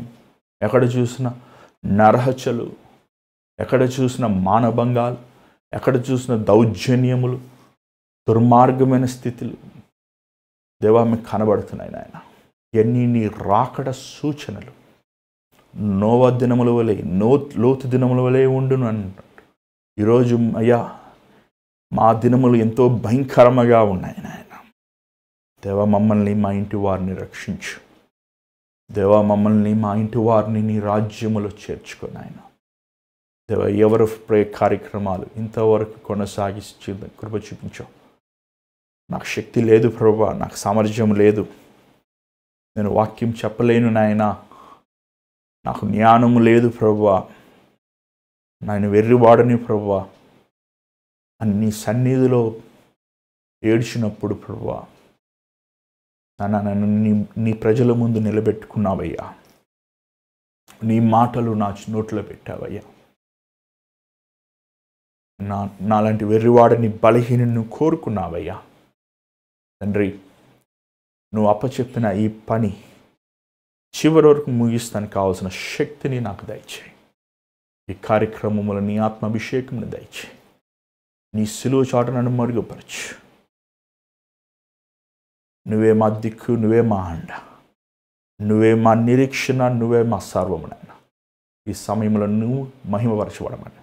ఎక్కడ చూసిన నరహత్యలు, ఎక్కడ చూసిన మానభంగాలు, ఎక్కడ చూసిన దౌర్జన్యములు, దుర్మార్గమైన స్థితులు దేవా మీకు కనబడుతున్నాయి నాయన. ఎన్ని నీ రాకడ సూచనలు. నోవా దినముల వలె, లోతు దినముల వలె ఉండును అన్నాడు. ఈరోజు అయ్యా మా దినములు ఎంతో భయంకరంగా ఉన్నాయి నాయన. దేవా, మమ్మల్ని, మా ఇంటి వారిని రక్షించు. దేవా, మమ్మల్ని, మా ఇంటి వారిని నీ రాజ్యములో చేర్చుకో నాయన. దేవా, ఎవరు ప్రే కార్యక్రమాలు ఇంతవరకు కొనసాగించి కృప చూపించావు. నాకు శక్తి లేదు ప్రభువా, నాకు సామర్థ్యం లేదు, నేను వాక్యం చెప్పలేను నాయన, నాకు జ్ఞానము లేదు ప్రభువా, నేను వెర్రివాడని ప్రభువా అన్ని సన్నిధిలో ఏడ్చినప్పుడు ప్రభువా నన్ను నీ ప్రజల ముందు నిలబెట్టుకున్నావయ్యా. నీ మాటలు నా నోట్లో పెట్టావయ్యా. నాలాంటి వెర్రివాడని, బలహీనను కోరుకున్నావయ్యా. తండ్రి, నువ్వు అప్పచెప్పిన ఈ పని చివరి వరకు ముగిస్తానికి కావాల్సిన శక్తిని నాకు దయచేయి. ఈ కార్యక్రమములో నీ ఆత్మాభిషేకంని దయచేయి. నీ సిలువ చాట నన్ను మరుగుపరచు. నువ్వే మా దిక్కు, నువ్వే మా అండ, నువ్వే మా నిరీక్షణ, నువ్వే మా సర్వమునైనా. ఈ సమయంలో నువ్వు మహిమపరచబడమని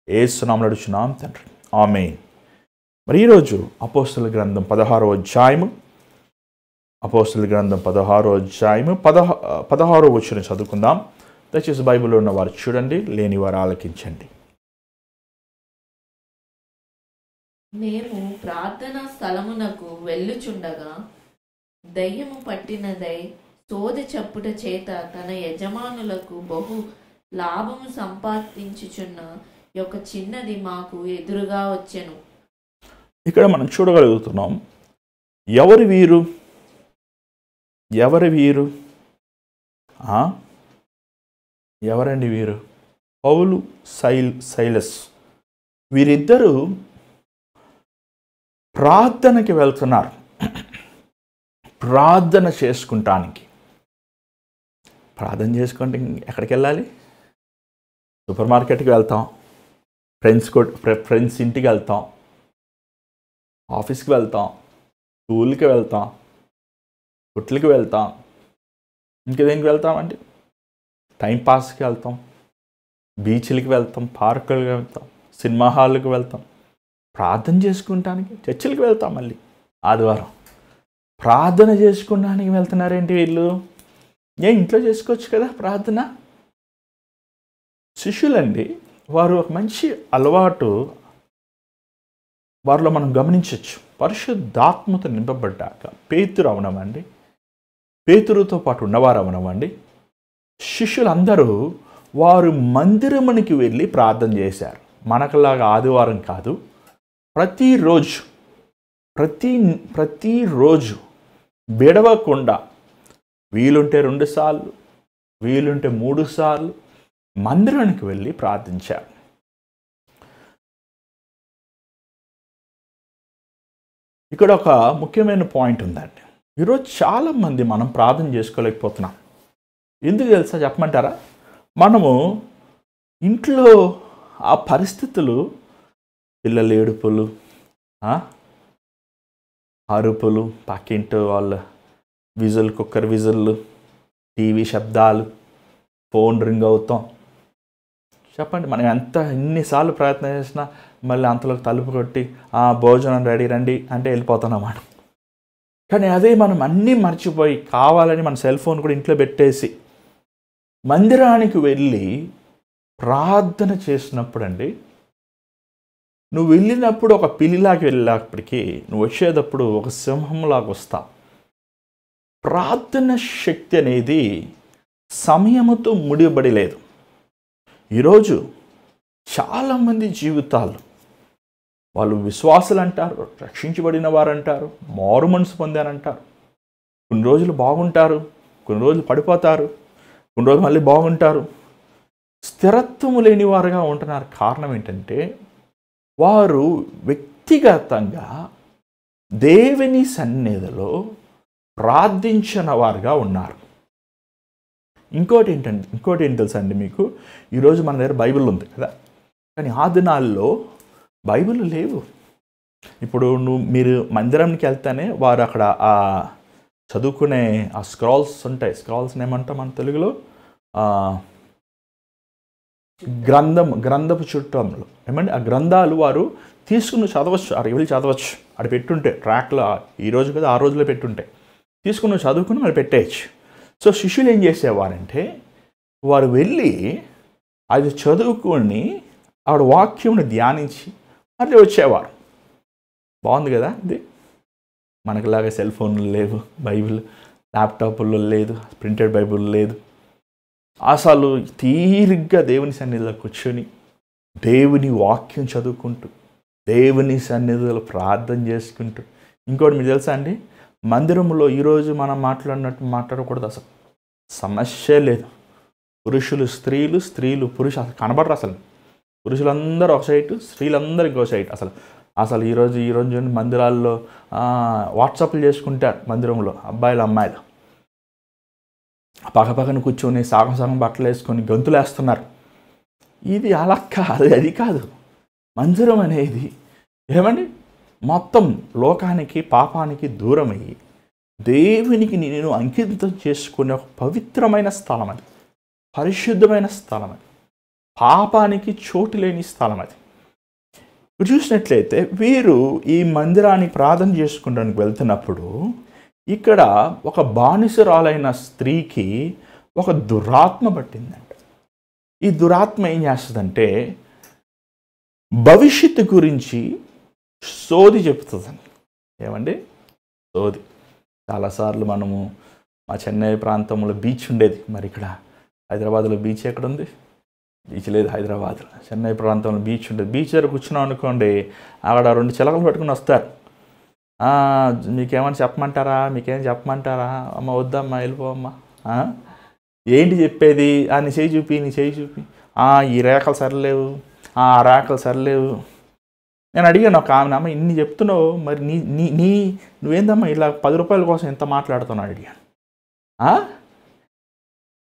యేసు నామములో అడుగుచున్నాం తండ్రి, ఆమేన్. మరి ఈరోజు అపోస్తలుల గ్రంథం 16వ అధ్యాయము, అపోస్తలుల గ్రంథం 16వ అధ్యాయము 16వ వచనం చదువుకుందాం. దయచేసి బైబిల్లో ఉన్న వారు చూడండి, లేని వారు ఆలకించండి.
మేము ప్రార్థనా స్థలమునకు వెళ్ళుచుండగా దయ్యము పట్టినదై సోదె చప్పుట చేత తన యజమానులకు బహు లాభము సంపాదించుచున్న ఒక చిన్నది మాకు ఎదురుగా వచ్చెను.
ఇక్కడ మనం చూడగలుగుతున్నాం, ఎవరి వీరు? ఎవరండి వీరు? పౌలు, సైలస్. వీరిద్దరూ ప్రార్థనకి వెళ్తున్నారు, ప్రార్థన చేసుకుంటానికి. ప్రార్థన చేసుకుంటే ఎక్కడికి వెళ్ళాలి? సూపర్ మార్కెట్కి వెళ్తాం, ఫ్రెండ్స్ ఇంటికి వెళ్తాం, ఆఫీస్కి వెళ్తాం, స్కూల్కి వెళ్తాం, గుట్లకి వెళ్తాం, ఇంకేదేనికి వెళ్తామండి? టైంపాస్కి వెళ్తాం, బీచ్లకి వెళ్తాం, పార్కులకి వెళ్తాం, సినిమా హాల్కి వెళ్తాం. ప్రార్థన చేసుకుంటానికి చర్చిలకి వెళ్తాం. మళ్ళీ ఆదివారం ప్రార్థన చేసుకోవడానికి వెళ్తున్నారేంటి వీళ్ళు? ఇంట్లో చేసుకోవచ్చు కదా ప్రార్థన. శిష్యులండి, వారు ఒక మంచి అలవాటు వారిలో మనం గమనించవచ్చు. పరిశుద్ధాత్మతో నింపబడ్డాక పేతురు అవనమండి, పేతురుతో పాటు ఉన్నవారు అవనమండి, శిష్యులందరూ వారు మందిరమునికి వెళ్ళి ప్రార్థన చేశారు. మనకులాగా ఆదివారం కాదు, ప్రతిరోజు విడవకుండా వీలుంటే 2 సార్లు, వీలుంటే 3 సార్లు మందిరానికి వెళ్ళి ప్రార్థించారు. ఇక్కడ ఒక ముఖ్యమైన పాయింట్ ఉందండి. ఈరోజు చాలామంది మనం ప్రార్థన చేసుకోలేకపోతున్నాం. ఎందుకు తెలుసా చెప్పమంటారా? మనము ఇంట్లో ఆ పరిస్థితులు, పిల్లల ఏడుపులు, అరుపులు, పక్కింటి వాళ్ళ విజిల్, కుక్కర్ విజిల్లు, టీవీ శబ్దాలు, ఫోన్ రింగ్ అవుతాం. చెప్పండి, మనం ఎన్నిసార్లు ప్రయత్నం చేసినా మళ్ళీ అంతలోకి తలుపు కొట్టి భోజనం రెడీ రండి అంటే వెళ్ళిపోతామన్నమాట. కానీ అదే మనం అన్నీ మర్చిపోయి కావాలని మన సెల్ ఫోన్ కూడా ఇంట్లో పెట్టేసి మందిరానికి వెళ్ళి ప్రార్థన చేసినప్పుడు అండి, నువ్వు వెళ్ళినప్పుడు ఒక పిల్లిలాగా వెళ్ళినప్పటికీ నువ్వు వచ్చేటప్పుడు ఒక సింహంలాగా వస్తావు. ప్రార్థన శక్తి అనేది సమయముతో ముడిపడి లేదు. ఈరోజు చాలామంది జీవితాలు, వాళ్ళు విశ్వాసులు అంటారు, రక్షించబడిన వారు అంటారు, మారు మనసు పొందారంటారు. కొన్ని రోజులు బాగుంటారు, కొన్ని రోజులు పడిపోతారు, కొన్ని రోజులు మళ్ళీ బాగుంటారు. స్థిరత్వము లేని వారుగా ఉంటున్నారు. కారణం ఏంటంటే వారు వ్యక్తిగతంగా దేవుని సన్నిధిలో ప్రార్థించిన వారుగా ఉన్నారు. ఇంకోటి ఏంటి తెలుసా అండి మీకు, ఈరోజు మన దగ్గర బైబిల్ ఉంది కదా, కానీ ఆ దినాల్లో బైబిల్ లేవు. ఇప్పుడు మీరు మందిరానికి వెళ్తానే వారు అక్కడ ఆ చదువుకునే ఆ స్క్రాల్స్ ఉంటాయి. స్క్రాల్స్ని ఏమంటాం మన తెలుగులో? గ్రంథపు చుట్టంలో ఏమండి, ఆ గ్రంథాలు వారు తీసుకుని చదవచ్చు, అక్కడ వెళ్ళి చదవచ్చు. అక్కడ పెట్టుంటే ట్రాక్లో ఈ రోజు కదా ఆ రోజులో పెట్టుంటే తీసుకుని చదువుకుని మరి పెట్టేయచ్చు. సో శిష్యులు ఏం చేసేవారంటే వారు వెళ్ళి అది చదువుకొని ఆవిడ వాక్యంని ధ్యానించి మళ్ళీ వచ్చేవారు. బాగుంది కదా ఇది. మనకులాగా సెల్ ఫోన్లు లేవు, బైబిల్ ల్యాప్టాప్లో లేదు, ప్రింటెడ్ బైబిల్ లేదు. అసలు తీరిగ్గా దేవుని సన్నిధిలో కూర్చొని దేవుని వాక్యం చదువుకుంటూ దేవుని సన్నిధిలో ప్రార్థన చేసుకుంటూ. ఇంకోటి మీకు తెలుసా అండి, మందిరంలో ఈరోజు మనం మాట్లాడినట్టు మాట్లాడకూడదు. అసలు సమస్య లేదు. పురుషులు స్త్రీలు, స్త్రీలు పురుషులు అసలు కనబడరు. అసలు పురుషులందరూ ఒక సైటు, స్త్రీలందరూ ఇంకో సైట్. అసలు ఈరోజు మందిరాల్లో వాట్సాప్లు చేసుకుంటారు. మందిరంలో అబ్బాయిలు అమ్మాయిలు పక్కన కూర్చొని సగం బట్టలు వేసుకొని గంతులు వేస్తున్నారు. ఇది అలా కాదు, అది కాదు. మందిరం అనేది ఏమండి మొత్తం లోకానికి పాపానికి దూరమయ్యి దేవునికి నేను అంకితం చేసుకునే ఒక పవిత్రమైన స్థలం అది, పరిశుద్ధమైన స్థలం అది, పాపానికి చోటు లేని స్థలం అది. ఇప్పుడు చూసినట్లయితే వీరు ఈ మందిరాన్ని ప్రార్థన చేసుకోవడానికి వెళ్తున్నప్పుడు ఇక్కడ ఒక బానిసరాలైన స్త్రీకి ఒక దురాత్మ పట్టిందంట. ఈ దురాత్మ ఏం చేస్తుందంటే భవిష్యత్తు గురించి సోది చెప్తుందండి. ఏమండి సోది. చాలాసార్లు మనము మా చెన్నై ప్రాంతంలో బీచ్ ఉండేది. మరి ఇక్కడ హైదరాబాద్లో బీచ్ ఎక్కడుంది? బీచ్ లేదు హైదరాబాద్లో. చెన్నై ప్రాంతంలో బీచ్ ఉండేది. బీచ్ దగ్గర కూర్చున్నాం అనుకోండి, అక్కడ 2 చిలకలు పట్టుకుని వస్తారు. మీకేమైనా చెప్పమంటారా, మీకేం చెప్పమంటారా? అమ్మ వద్దమ్మా, వెళ్ళిపోమ్మా. ఏంటి చెప్పేది? నీ చేయి చూపి. ఈ రేఖలు సరిలేవు, ఆ రేఖలు సరిలేవు. నేను అడిగాను ఒక ఆమె, అమ్మ ఇన్ని చెప్తున్నావు, మరి నువ్వేందమ్మా ఇలా 10 రూపాయల కోసం ఎంత మాట్లాడుతున్నావు అడిగాను.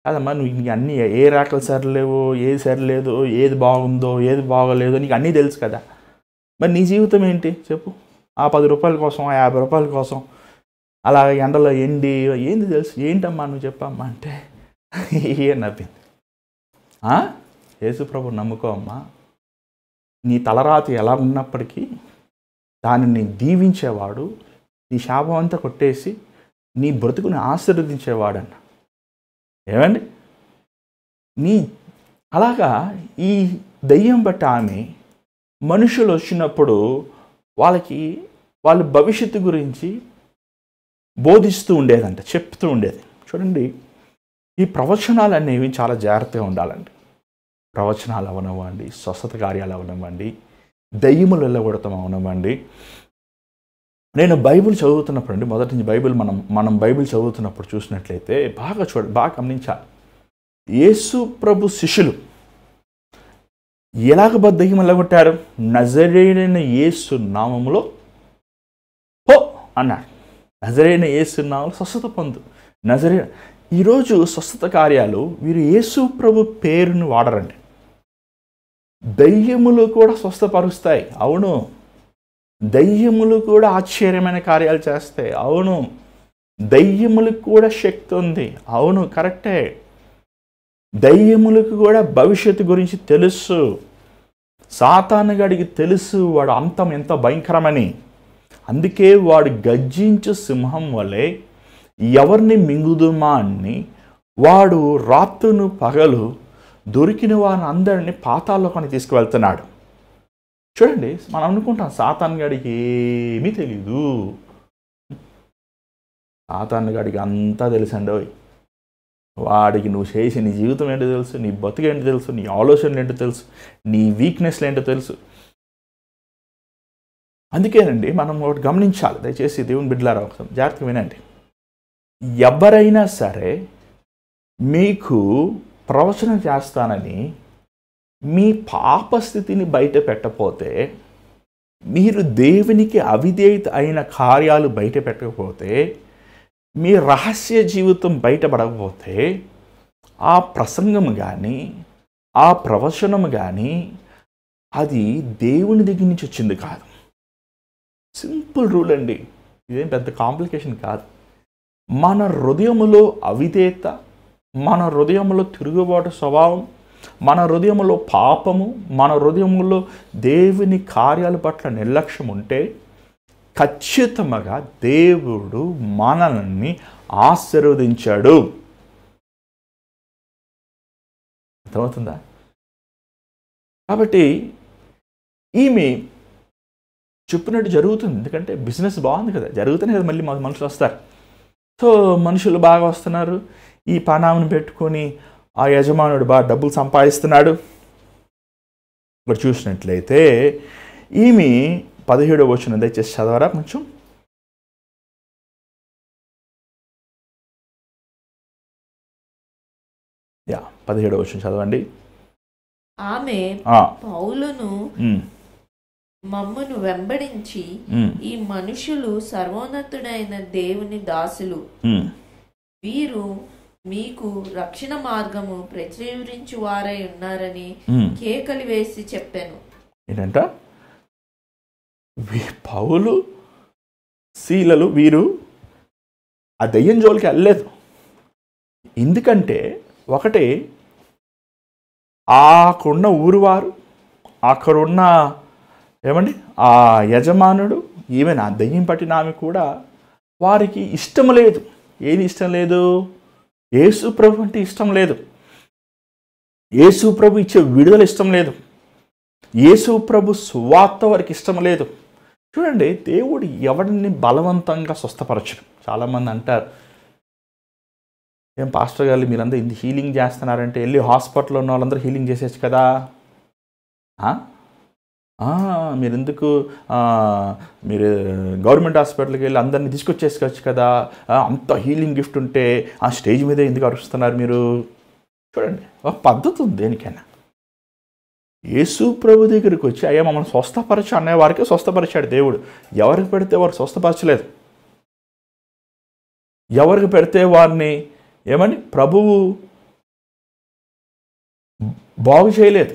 కాదమ్మా, నువ్వు నీకు అన్నీ ఏ రేఖలు సరిలేవు, ఏది సరిలేదు, ఏది బాగుందో ఏది బాగోలేదో నీకు అన్నీ తెలుసు కదా. మరి నీ జీవితం ఏంటి చెప్పు? ఆ 10 రూపాయల కోసం, ఆ 50 రూపాయల కోసం అలా ఎండలో ఏంది తెలుసు? ఏంటమ్మా నువ్వు చెప్పమ్మా అంటే ఏం నవ్వింది. యేసు ప్రభు నమ్ముకో అమ్మా, నీ తలరాతి ఎలా ఉన్నప్పటికీ దానిని దీవించేవాడు, నీ శాపం అంతా కొట్టేసి నీ బ్రతుకుని ఆశీర్వదించేవాడన్న. ఏమండి అలాగా ఈ దయ్యం బట్టి ఆమె మనుషులు వచ్చినప్పుడు వాళ్ళ భవిష్యత్తు గురించి బోధిస్తూ ఉండేదంట, చెప్తూ ఉండేది. చూడండి, ఈ ప్రవచనాలు అనేవి చాలా జాగ్రత్తగా ఉండాలండి. ప్రవచనాలు అవనివ్వండి, స్వస్థత కార్యాలు అవనివ్వండి, దయ్యములు వెళ్ళగొడతాం అవనివ్వండి. నేను బైబిల్ చదువుతున్నప్పుడు అండి, మొదటి నుంచి మనం బైబిల్ చదువుతున్నప్పుడు చూసినట్లయితే బాగా గమనించాలి. యేసు ప్రభు శిష్యులు ఎలాగ దయ్యం వెళ్ళగొట్టారు? నజరేయుడైన యేసు నామములో పో అన్నాడు. నజరేయుడైన యేసు నామములో స్వస్థత పొందు. ఈరోజు స్వస్థత కార్యాలు వీరు యేసు ప్రభు పేరును వాడరండి. దయ్యములు కూడా స్వస్థపరుస్తాయి. అవును, దయ్యములు కూడా ఆశ్చర్యమైన కార్యాలు చేస్తాయి. అవును, దయ్యములకు కూడా శక్తి ఉంది. అవును, కరెక్టే. దయ్యములకు కూడా భవిష్యత్తు గురించి తెలుసు. సాతానుగాడికి తెలుసు వాడు అంతం ఎంత భయంకరమని. అందుకే వాడు గర్జించు సింహం వలె ఎవరిని మింగుదుమా అని వాడు రాత్రును పగలు దొరికిన వారిని అందరినీ పాతాళలోకానికి తీసుకువెళ్తున్నాడు. చూడండి, మనం అనుకుంటాం సాతానుగాడికి ఏమీ తెలీదు. సాతానుగాడికి అంతా తెలుసండి. వాడికి నువ్వు చేసి నీ జీవితం ఏంటో తెలుసు, నీ బతుకు ఏంటో తెలుసు, నీ ఆలోచనలు ఏంటో తెలుసు, నీ వీక్నెస్లు ఏంటో తెలుసు. అందుకేనండి మనం ఒకటి గమనించాలి. దయచేసి దేవుని బిడ్డలారా ఒకసారి జాగ్రత్తగా వినండి. ఎవరైనా సరే మీకు ప్రవచనం చేస్తానని మీ పాపస్థితిని బయట పెట్టకపోతే, మీరు దేవునికి అవిధేయత అయిన కార్యాలు బయట పెట్టకపోతే, మీ రహస్య జీవితం బయటపడకపోతే, ఆ ప్రసంగము కానీ ఆ ప్రవచనము కానీ అది దేవుని దగ్గర నుంచి వచ్చింది కాదు. సింపుల్ రూల్ అండి, ఇదేం పెద్ద కాంప్లికేషన్ కాదు. మన హృదయములో అవిధేయత, మన హృదయములో తిరుగుబాటు స్వభావం, మన హృదయములో పాపము, మన హృదయములో దేవుని కార్యాల పట్ల నిర్లక్ష్యం ఉంటే ఖచ్చితంగా దేవుడు మనల్ని ఆశీర్వదించాడు. అర్థమవుతుందా? కాబట్టి ఈమె చెప్పినట్టు జరుగుతుంది. ఎందుకంటే బిజినెస్ బాగుంది కదా, జరుగుతూనే కదా మళ్ళీ మనుషులు వస్తారు. సో మనుషులు బాగా వస్తున్నారు. ఈ పనామని పెట్టుకొని ఆ యజమానుడు బాగా డబ్బులు సంపాదిస్తున్నాడు. ఇక్కడ చూసినట్లయితే ఈమె 17వ వచనం దయచేసి చదవరా కొంచెం. యా, 17వ వచనం చదవండి.
ఆమె పౌలును మమ్మును వెంబడించి, ఈ మనుషులు సర్వోన్నతుడైన దేవుని దాసులు, వీరు మీకు రక్షణ మార్గము ప్రచురించు వారై ఉన్నారని కేకలు వేసి చెప్పాను.
ఏంటంట? పౌలు శీలలు వీరు ఆ దయ్యం జోలికి వెళ్ళలేదు. ఎందుకంటే ఒకటి, ఆకున్న ఊరు వారు, అక్కడున్న ఏమండి ఆ యజమానుడు, ఈవెన్ ఆ దయ్యం పట్టిన ఆమె కూడా వారికి ఇష్టం లేదు. ఏది ఇష్టం లేదు? యేసు ప్రభు అంటే ఇష్టం లేదు. యేసు ప్రభు ఇచ్చే విడుదల ఇష్టం లేదు. యేసు ప్రభు సువార్త వారికి ఇష్టం లేదు. చూడండి, దేవుడు ఎవరిని బలవంతంగా స్వస్థపరచడు. చాలామంది అంటారు, ఏం పాస్టర్ గారు మీరందరూ ఇంత హీలింగ్ చేస్తున్నారంటే వెళ్ళి హాస్పిటల్లో ఉన్న వాళ్ళందరూ హీలింగ్ చేసేచ్చు కదా, మీరు ఎందుకు మీరు గవర్నమెంట్ హాస్పిటల్కి వెళ్ళి అందరినీ తీసుకొచ్చేసుకోవచ్చు కదా, అంత హీలింగ్ గిఫ్ట్ ఉంటే ఆ స్టేజ్ మీద ఎందుకు అరుస్తున్నారు మీరు? చూడండి, ఒక పద్ధతి ఉంది దేనికైనా. యేసు ప్రభు దగ్గరికి వచ్చి అయ్యా మమ్మల్ని స్వస్థపరచు అనే వారికి స్వస్థపరిచాడు దేవుడు. ఎవరికి పెడితే వారు స్వస్థపరచలేదు. ఎవరికి పెడితే వారిని ఏమని ప్రభువు బాగు చేయలేదు.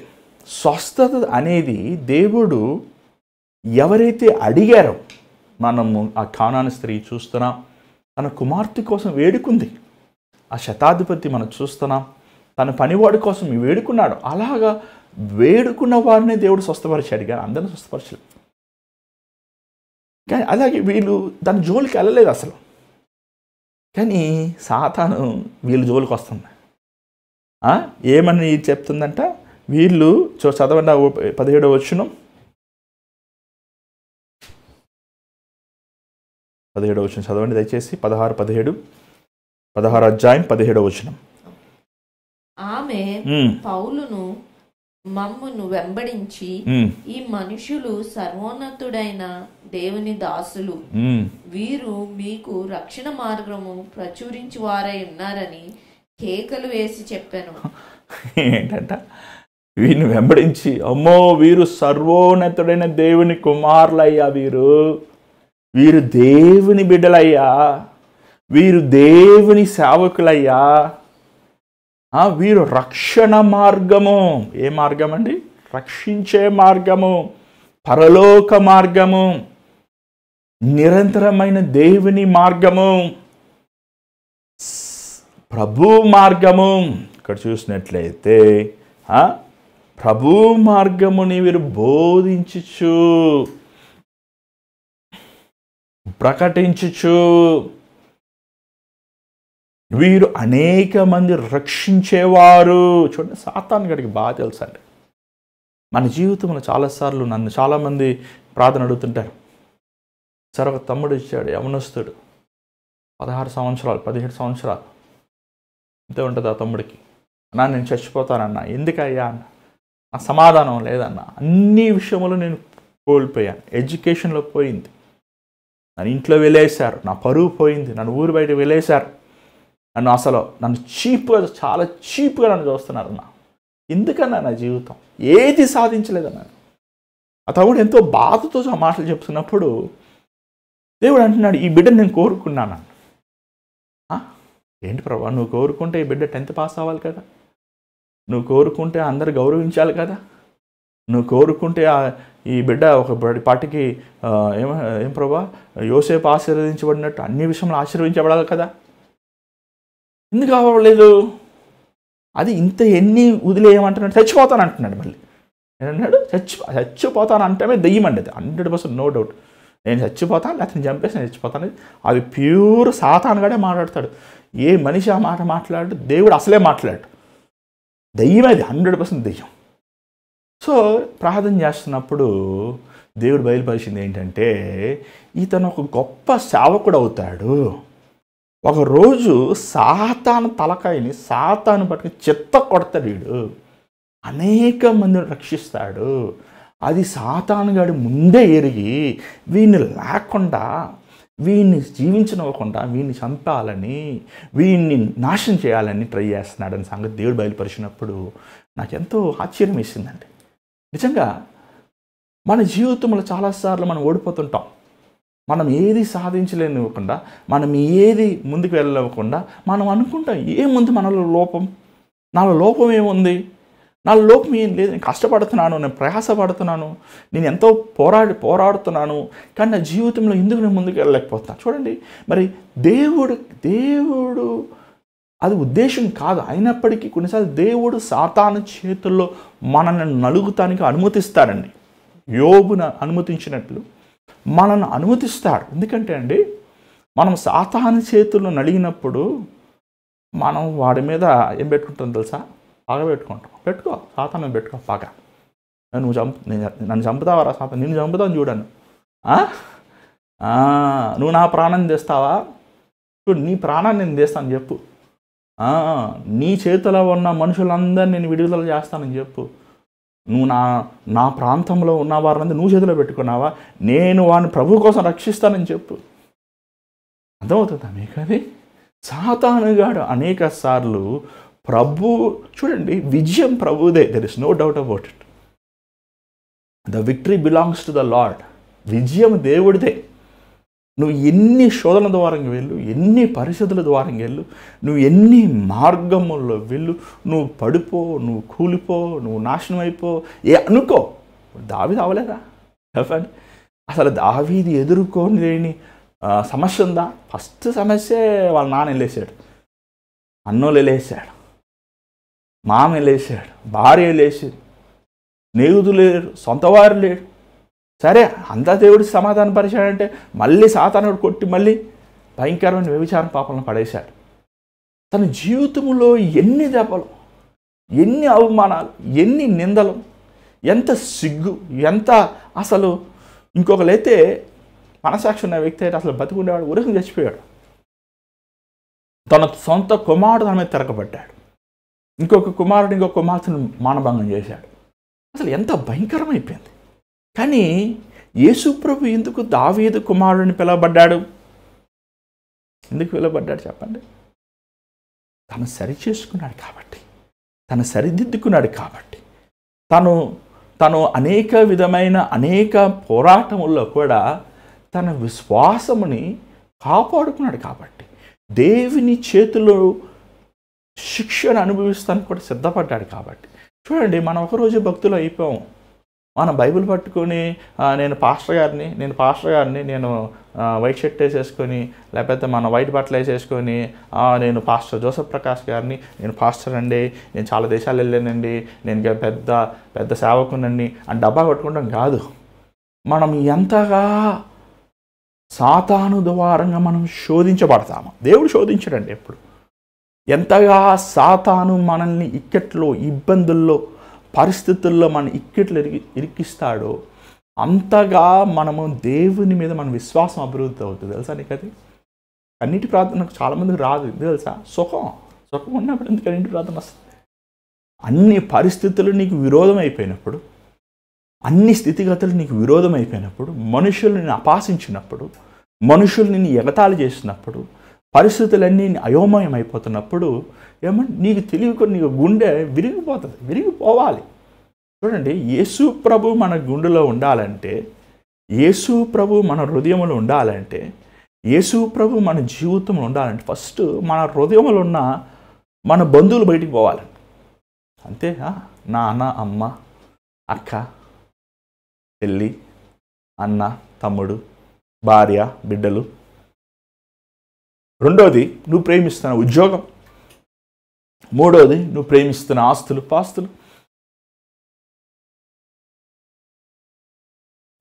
స్వస్థత అనేది దేవుడు ఎవరైతే అడిగారో, మనము ఆ కానాను స్త్రీ చూస్తున్నాం, తన కుమార్తె కోసం వేడుకుంది. ఆ శతాధిపతి మనం చూస్తున్నాం, తన పనివాడి కోసం వేడుకున్నాడు. అలాగా వేడుకున్న వారిని దేవుడు స్వస్థపరిచాడు, కానీ అందరిని స్వస్థపరచలేదు. కానీ అలాగే వీళ్ళు దాని జోలికి వెళ్ళలేదు అసలు. కానీ సాతాను వీళ్ళు జోలికి వస్తుంది. ఏమని చెప్తుందంట? వీళ్ళు చదవండి 17వ వచనం. 17వ వచనం చదవండి దయచేసి. 16 అధ్యాయం 17వ వచనం.
ఆమె పౌలును మమ్మును వెంబడించి, ఈ మనుషులు సర్వోన్నతుడైన దేవుని దాసులు, వీరు మీకు రక్షణ మార్గము ప్రచురించు వారై ఉన్నారని కేకలు వేసి చెప్పాను.
ఏంటంట? వీరిని వెంబడించి, అమ్మో వీరు సర్వోన్నతుడైన దేవుని కుమారులయ్యా, వీరు దేవుని బిడ్డలయ్యా, వీరు దేవుని సేవకులయ్యా, వీరు రక్షణ మార్గము. ఏ మార్గం అండి? రక్షించే మార్గము, పరలోక మార్గము. నిరంతరమైన దేవుని మార్గము, ప్రభు మార్గము. ఇక్కడ చూసినట్లయితే ప్రభు మార్గముని వీరు బోధించుచు, ప్రకటించుచు, వీరు అనేక మంది రక్షించేవారు. చూడండి, సాతాను గడికి బాగా తెలుసు అండి. మన జీవితంలో చాలాసార్లు నన్ను చాలామంది ప్రార్థన అడుగుతుంటారు. సార్, ఒక తమ్ముడు ఇచ్చాడు, యవనస్తుడు, 16 సంవత్సరాలు 17 సంవత్సరాలు అంతే ఉంటుంది ఆ తమ్ముడికి. అన్నా నేను చచ్చిపోతానన్నా. ఎందుకయ్యా అన్న? నా సమాధానం లేదన్నా. అన్ని విషయంలో నేను కోల్పోయాను. ఎడ్యుకేషన్లో పోయింది, నన్ను ఇంట్లో వెళ్ళేశారు, నా పరువు పోయింది, నన్ను ఊరు బయట వెళ్ళేశారు, నన్ను చీప్గా, చాలా చీప్గా నన్ను చూస్తున్నారన్నా. ఎందుకన్నా నా జీవితం ఏది సాధించలేదన్నా. ఆ తమ్ముడు ఎంతో బాధతో ఆ మాటలు చెప్తున్నప్పుడు దేవుడు అంటున్నాడు, ఈ బిడ్డను నేను కోరుకున్నాను. ఏంటి ప్రభా, నువ్వు కోరుకుంటే ఈ బిడ్డ 10th పాస్ అవ్వాలి కదా, నువ్వు కోరుకుంటే అందరు గౌరవించాలి కదా, నువ్వు కోరుకుంటే ఈ బిడ్డ ఒక పాటికి ఏం ప్రభా, యోసేపు ఆశీర్వదించబడినట్టు అన్ని విషయంలో ఆశీర్వదించబడాలి కదా, ఎందుకు అవ్వలేదు? అది ఇంత ఎన్ని వదిలేయమంటున్నాడు, చచ్చిపోతాను అంటున్నాడు. మళ్ళీ నేనన్నాడు, చచ్చిపోతాను అంటే దెయ్యమండి, అది 100% నో డౌట్. నేను చచ్చిపోతాను, లేకపోతే నేను చంపేసి నేను చచ్చిపోతాను. అది ప్యూర్ సాతానుగాడే మాట్లాడతాడు. ఏ మనిషి ఆ మాట మాట్లాడు, దేవుడు అసలే మాట్లాడు. దెయ్యం, అది 100% దెయ్యం. సో ప్రార్థన చేస్తున్నప్పుడు దేవుడు బయలుపరిచింది ఏంటంటే, ఇతను ఒక గొప్ప సేవకుడు అవుతాడు. ఒకరోజు సాతాను తలకాయని సాతాను పట్టుకుని చెత్త కొడతాడు, వీడు అనేక మందిని రక్షిస్తాడు. అది సాతానుగాడు ముందే ఎరిగి వీడిని లేకుండా, వీడిని జీవించనివ్వకుండా, వీడిని చంపాలని, వీడిని నాశనం చేయాలని ట్రై చేస్తున్నాడని సంగతి దేవుడు బయలుపరిచినప్పుడు నాకెంతో ఆశ్చర్యం వేసిందండి. నిజంగా మన జీవితంలో చాలాసార్లు మనం ఓడిపోతుంటాం. మనం ఏది సాధించలేనివ్వకుండా, మనం ఏది ముందుకు వెళ్ళనివ్వకుండా మనం అనుకుంటాం, ఏముంది మనలో లోపం, నాలో లోపం ఏముంది, నాలో లోపం ఏం లేదు, నేను కష్టపడుతున్నాను, నేను ప్రయాసపడుతున్నాను, నేను ఎంతో పోరాడుతున్నాను, కానీ నా జీవితంలో ఎందుకు నేను ముందుకు వెళ్ళలేకపోతున్నాను. చూడండి, మరి దేవుడు అది ఉద్దేశం కాదు. అయినప్పటికీ కొన్నిసార్లు దేవుడు సాతాను చేతుల్లో మనల్ని నలుగుతానికి అనుమతిస్తాడండి. యోబును అనుమతించినట్లు మనల్ని అనుమతిస్తాడు. ఎందుకంటే అండి, మనం సాతాను చేతుల్లో నలిగినప్పుడు మనం వాడి మీద ఏం పెట్టుకుంటాం తెలుసా? పగ పెట్టుకో, సాతాను పెట్టుకో పగ. నన్ను చంపుతావరా సాతాను, నిన్ను చంపుతాను చూడను, నువ్వు నా ప్రాణాన్ని తెస్తావా, చూడు నీ ప్రాణాన్ని నేను తెస్తాను చెప్పు, నీ చేతిలో ఉన్న మనుషులందరినీ నేను విడుదల చేస్తానని చెప్పు, నువ్వు నా ప్రాంతంలో ఉన్న వారిని నువ్వు చేతిలో పెట్టుకున్నావా, నేను వాడిని ప్రభు కోసం రక్షిస్తానని చెప్పు. అర్థమవుతుందా మీకు? అది సాతానుగాడు అనేక సార్లు చూడండి, విజయం ప్రభుదే, there is no doubt about it. The victory belongs to the lord. విజయం దేవుడిదే. నువ్వు ఎన్ని శోధన ద్వారా వెళ్ళు, ఎన్ని పరిస్థితుల ద్వారా వెళ్ళు, నువ్వు ఎన్ని మార్గముల్లో వెళ్ళు, నువ్వు పడిపో, నువ్వు కూలిపో, నువ్వు నాశనం అయిపో, అనుకో, దావీదు అవ్వలేదా? చెప్పండి, అసలు దావీదు ఎదుర్కోలేని సమస్య ఉందా? ఫస్ట్ సమస్య వాళ్ళ నాన్న వెళ్ళేసాడు, అన్నోళ్ళు వెళ్ళేసాడు, మామ వెళ్ళేసాడు, భార్య వెళ్ళేసాడు, స్నేహితులు లేరు, సొంతవారు లేరు. సరే, అంతా దేవుడికి సమాధానం పరిచాడంటే మళ్ళీ సాతానుడు కొట్టి మళ్ళీ భయంకరమైన వ్యభిచారం పాపలను పడేశాడు. తన జీవితంలో ఎన్ని దెబ్బలు, ఎన్ని అవమానాలు, ఎన్ని నిందలు, ఎంత సిగ్గు, ఎంత అసలు ఇంకొకరైతే మనసాక్షి ఉన్న వ్యక్తి అయితే అసలు బతికుండేవాడు, ఉరికి చచ్చిపోయాడు. తన సొంత కుమారుడు తన మీద తిరగబడ్డాడు. ఇంకొక కుమార్తెను మానభంగం చేశాడు. అసలు ఎంత భయంకరమైపోయింది. కానీ యేసుప్రభు ఎందుకు దావీదు కుమారుడిని పిలువబడ్డాడు? ఎందుకు పిలువబడ్డాడు చెప్పండి? తను సరిచేసుకున్నాడు కాబట్టి, తను సరిదిద్దుకున్నాడు కాబట్టి, తను అనేక పోరాటముల్లో కూడా తన విశ్వాసముని కాపాడుకున్నాడు కాబట్టి, దేవుని చేతిలో శిక్షను అనుభవిస్తానికి కూడా సిద్ధపడ్డాడు కాబట్టి. చూడండి, మనం ఒకరోజు భక్తులు అయిపోయాం, మనం బైబిల్ పట్టుకొని నేను పాస్టర్ గారిని నేను వైట్ షర్ట్ వేసేసుకొని, లేకపోతే మన వైట్ బట్టలు వేసేసుకొని, నేను పాస్టర్ జోసఫ్ ప్రకాష్ గారిని, నేను పాస్టర్ అండి, నేను చాలా దేశాలు వెళ్ళానండి, నేను పెద్ద పెద్ద సేవకునండి అని డబ్బా కొట్టుకోవడం కాదు. మనం ఎంతగా సాతాను ద్వారంగా మనం శోధించబడతాము. దేవుడు శోధించడండి ఎప్పుడు. ఎంతగా సాతాను మనల్ని ఇక్కట్లో, ఇబ్బందుల్లో, పరిస్థితుల్లో మన ఇక్కట్లు ఇరికిస్తాడో అంతగా మనము దేవుని మీద మన విశ్వాసం అభివృద్ధి అవుతుంది. తెలుసా నీకు అది? అన్నిటి ప్రార్థనకు చాలామందికి రాదు, తెలుసా? సుఖం ఉన్నప్పుడు ఎందుకు అన్నింటి ప్రార్థన వస్తుంది? అన్ని పరిస్థితులు నీకు విరోధం అయిపోయినప్పుడు, అన్ని స్థితిగతులు నీకు విరోధం అయిపోయినప్పుడు, మనుషులు నిన్ను అపాసించినప్పుడు, మనుషులు నిన్ను ఎగతాళి చేసినప్పుడు, పరిస్థితులన్నీ అయోమయం అయిపోతున్నప్పుడు ఏమంటే నీకు తెలియకుండా నీకు గుండె విరిగిపోతుంది, విరిగిపోవాలి. చూడండి, యేసు ప్రభు మన గుండెలో ఉండాలంటే, యేసు ప్రభు మన హృదయంలో ఉండాలంటే, యేసు ప్రభు మన జీవితంలో ఉండాలంటే ఫస్ట్ మన హృదయంలో ఉన్న మన బంధువులు బయటికి పోవాలి. అంతే. నాన్న, అమ్మ, అక్క, చెల్లి, అన్న, తమ్ముడు, భార్య, బిడ్డలు. రెండోది, నువ్వు ప్రేమిస్తున్న ఉద్యోగం. మూడోది, నువ్వు ప్రేమిస్తున్న ఆస్తులు, పాస్తులు.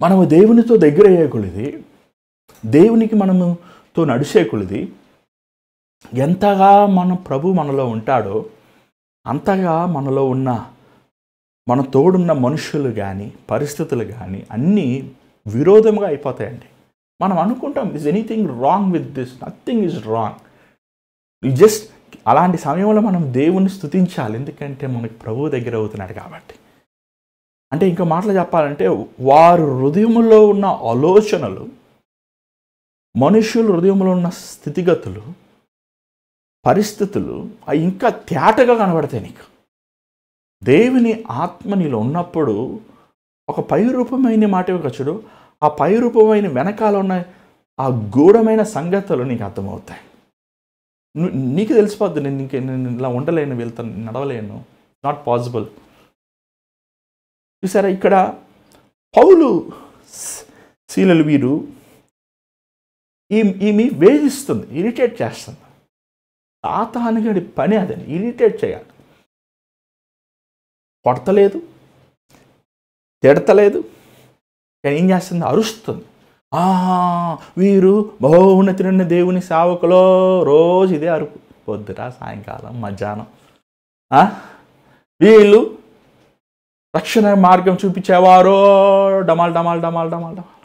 మనము దేవునితో దగ్గర అయ్యే కొలిది, దేవునికి మనముతో నడిచే కొలిది, ఎంతగా మన ప్రభు మనలో ఉంటాడో అంతగా మనలో ఉన్న మన తోడున్న మనుషులు కానీ, పరిస్థితులు కానీ అన్నీ విరోధంగా అయిపోతాయండి. మనం అనుకుంటాం is anything wrong with this, nothing is wrong. Just అలాంటి సమయంలో మనం దేవుని స్తుతించాలి, ఎందుకంటే మనకి ప్రభువు దగ్గర అవుతున్నాడు కాబట్టి. అంటే ఇంకో మాటలు చెప్పాలంటే, వారు హృదయంలో ఉన్న ఆలోచనలు, మనుషుల హృదయంలో ఉన్న స్థితిగతులు, పరిస్థితులు అవి ఇంకా తేటగా కనబడతాయి నీకు. దేవుని ఆత్మ నీలో ఉన్నప్పుడు ఒక పైరూపమైన మాట చూడు, ఆ పైరూపమైన వెనకాల ఉన్న ఆ గూఢమైన సంగతులు నీకు అర్థమవుతాయి. నీకు తెలిసిపోద్ది, నేను ఇలా ఉండలేను, వెళ్తాను, నడవలేను, నాట్ పాసిబుల్. చూసారా, ఇక్కడ పౌలు శీలలు వీరు ఈమె వేధిస్తుంది, ఇరిటేట్ చేస్తుంది. సాతానుగాడి పని అదని, ఇరిటేట్ చేయాలి. కొడతలేదు, తిడతలేదు, కానీ ఏం చేస్తుంది? అరుస్తుంది. వీరు బహున్నతుడైన దేవుని సేవకులో రోజు ఇదే అరుపు, పొద్దుట, సాయంకాలం, మధ్యాహ్నం. వీళ్ళు రక్షణ మార్గం చూపించేవారో డమాల్ డమాల్ డమాల్ డమాల్ డమాల్.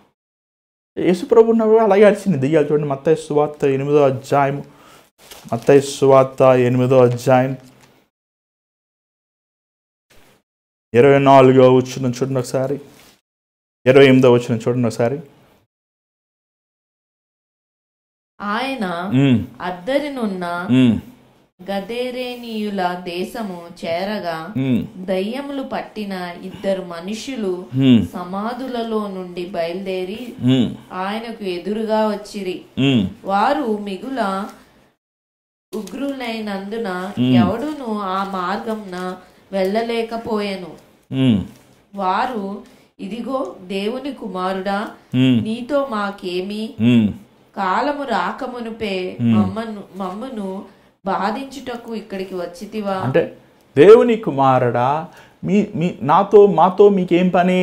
యేసుప్రభు ఉన్నప్పుడు అలాగే అరిచింది దెయ్యాలు. చూడండి, మత్తయి సువార్త 8వ అధ్యాయం, మత్తయి సువార్త 8వ అధ్యాయం 24వ వచనం చూడండి ఒకసారి, 28వ వచనం చూడండి ఒకసారి.
ఆయన అద్దరినున్న గదేరేనీయుల దేశము చేరగా దయ్యములు పట్టిన 2 మనుషులు సమాధులలో నుండి బయలుదేరి ఆయనకు ఎదురుగా వచ్చిరి. వారు మిగుల ఉగ్రులైనందున ఎవడును ఆ మార్గంన వెళ్ళలేకపోయెను. వారు, ఇదిగో దేవుని కుమారుడా, నీతో మాకేమి, కాలము రాకమునుపే మమ్మను బాధించుటకు ఇక్కడికి వచ్చితివా?
అంటే దేవుని కుమారుడా, మాతో మీకేం పని?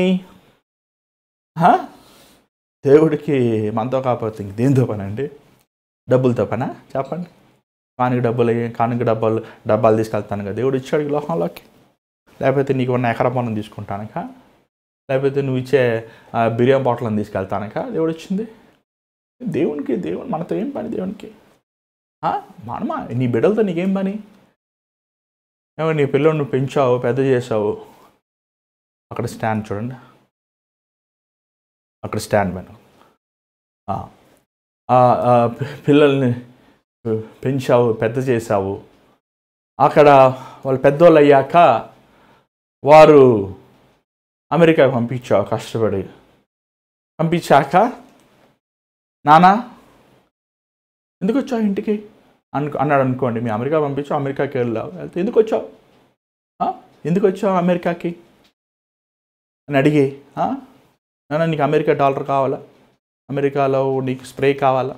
దేవుడికి మనతో కాకపోతే దేనితో పని అండి? డబ్బులతో పనా? చెప్పండి. కానుక డబ్బాలు తీసుకెళ్తాను కదా దేవుడు ఇచ్చాడు ఈ లోకంలోకి? లేకపోతే నీకు ఉన్న ఎకరా పొలం తీసుకుంటానక? లేకపోతే నువ్వు ఇచ్చే బిర్యానీ బాటిల్ని తీసుకెళ్తానక దేవుడు ఇచ్చింది? దేవుడు మనతో ఏం పని? దేవునికి మనమా? నీ బిడ్డలతో నీకేం పని? ఏమో నీ పిల్లలు నువ్వు పెంచావు, పెద్ద చేసావు, అక్కడ స్టాండ్ చూడండి, అక్కడ స్టాండ్ పైన పిల్లల్ని పెంచావు, పెద్ద చేసావు, అక్కడ వాళ్ళు పెద్దోళ్ళు అయ్యాక వారు అమెరికాకు పంపించావు, కష్టపడి పంపించాక నానా ఎందుకు వచ్చావు ఇంటికి అన్నాడు అనుకోండి. మీ అమెరికా పంపించావు, అమెరికాకి వెళ్తే ఎందుకు వచ్చావు అమెరికాకి? అని అడిగి, నాన్న నీకు అమెరికా డాలర్ కావాలా, అమెరికాలో నీకు స్ప్రే కావాలా,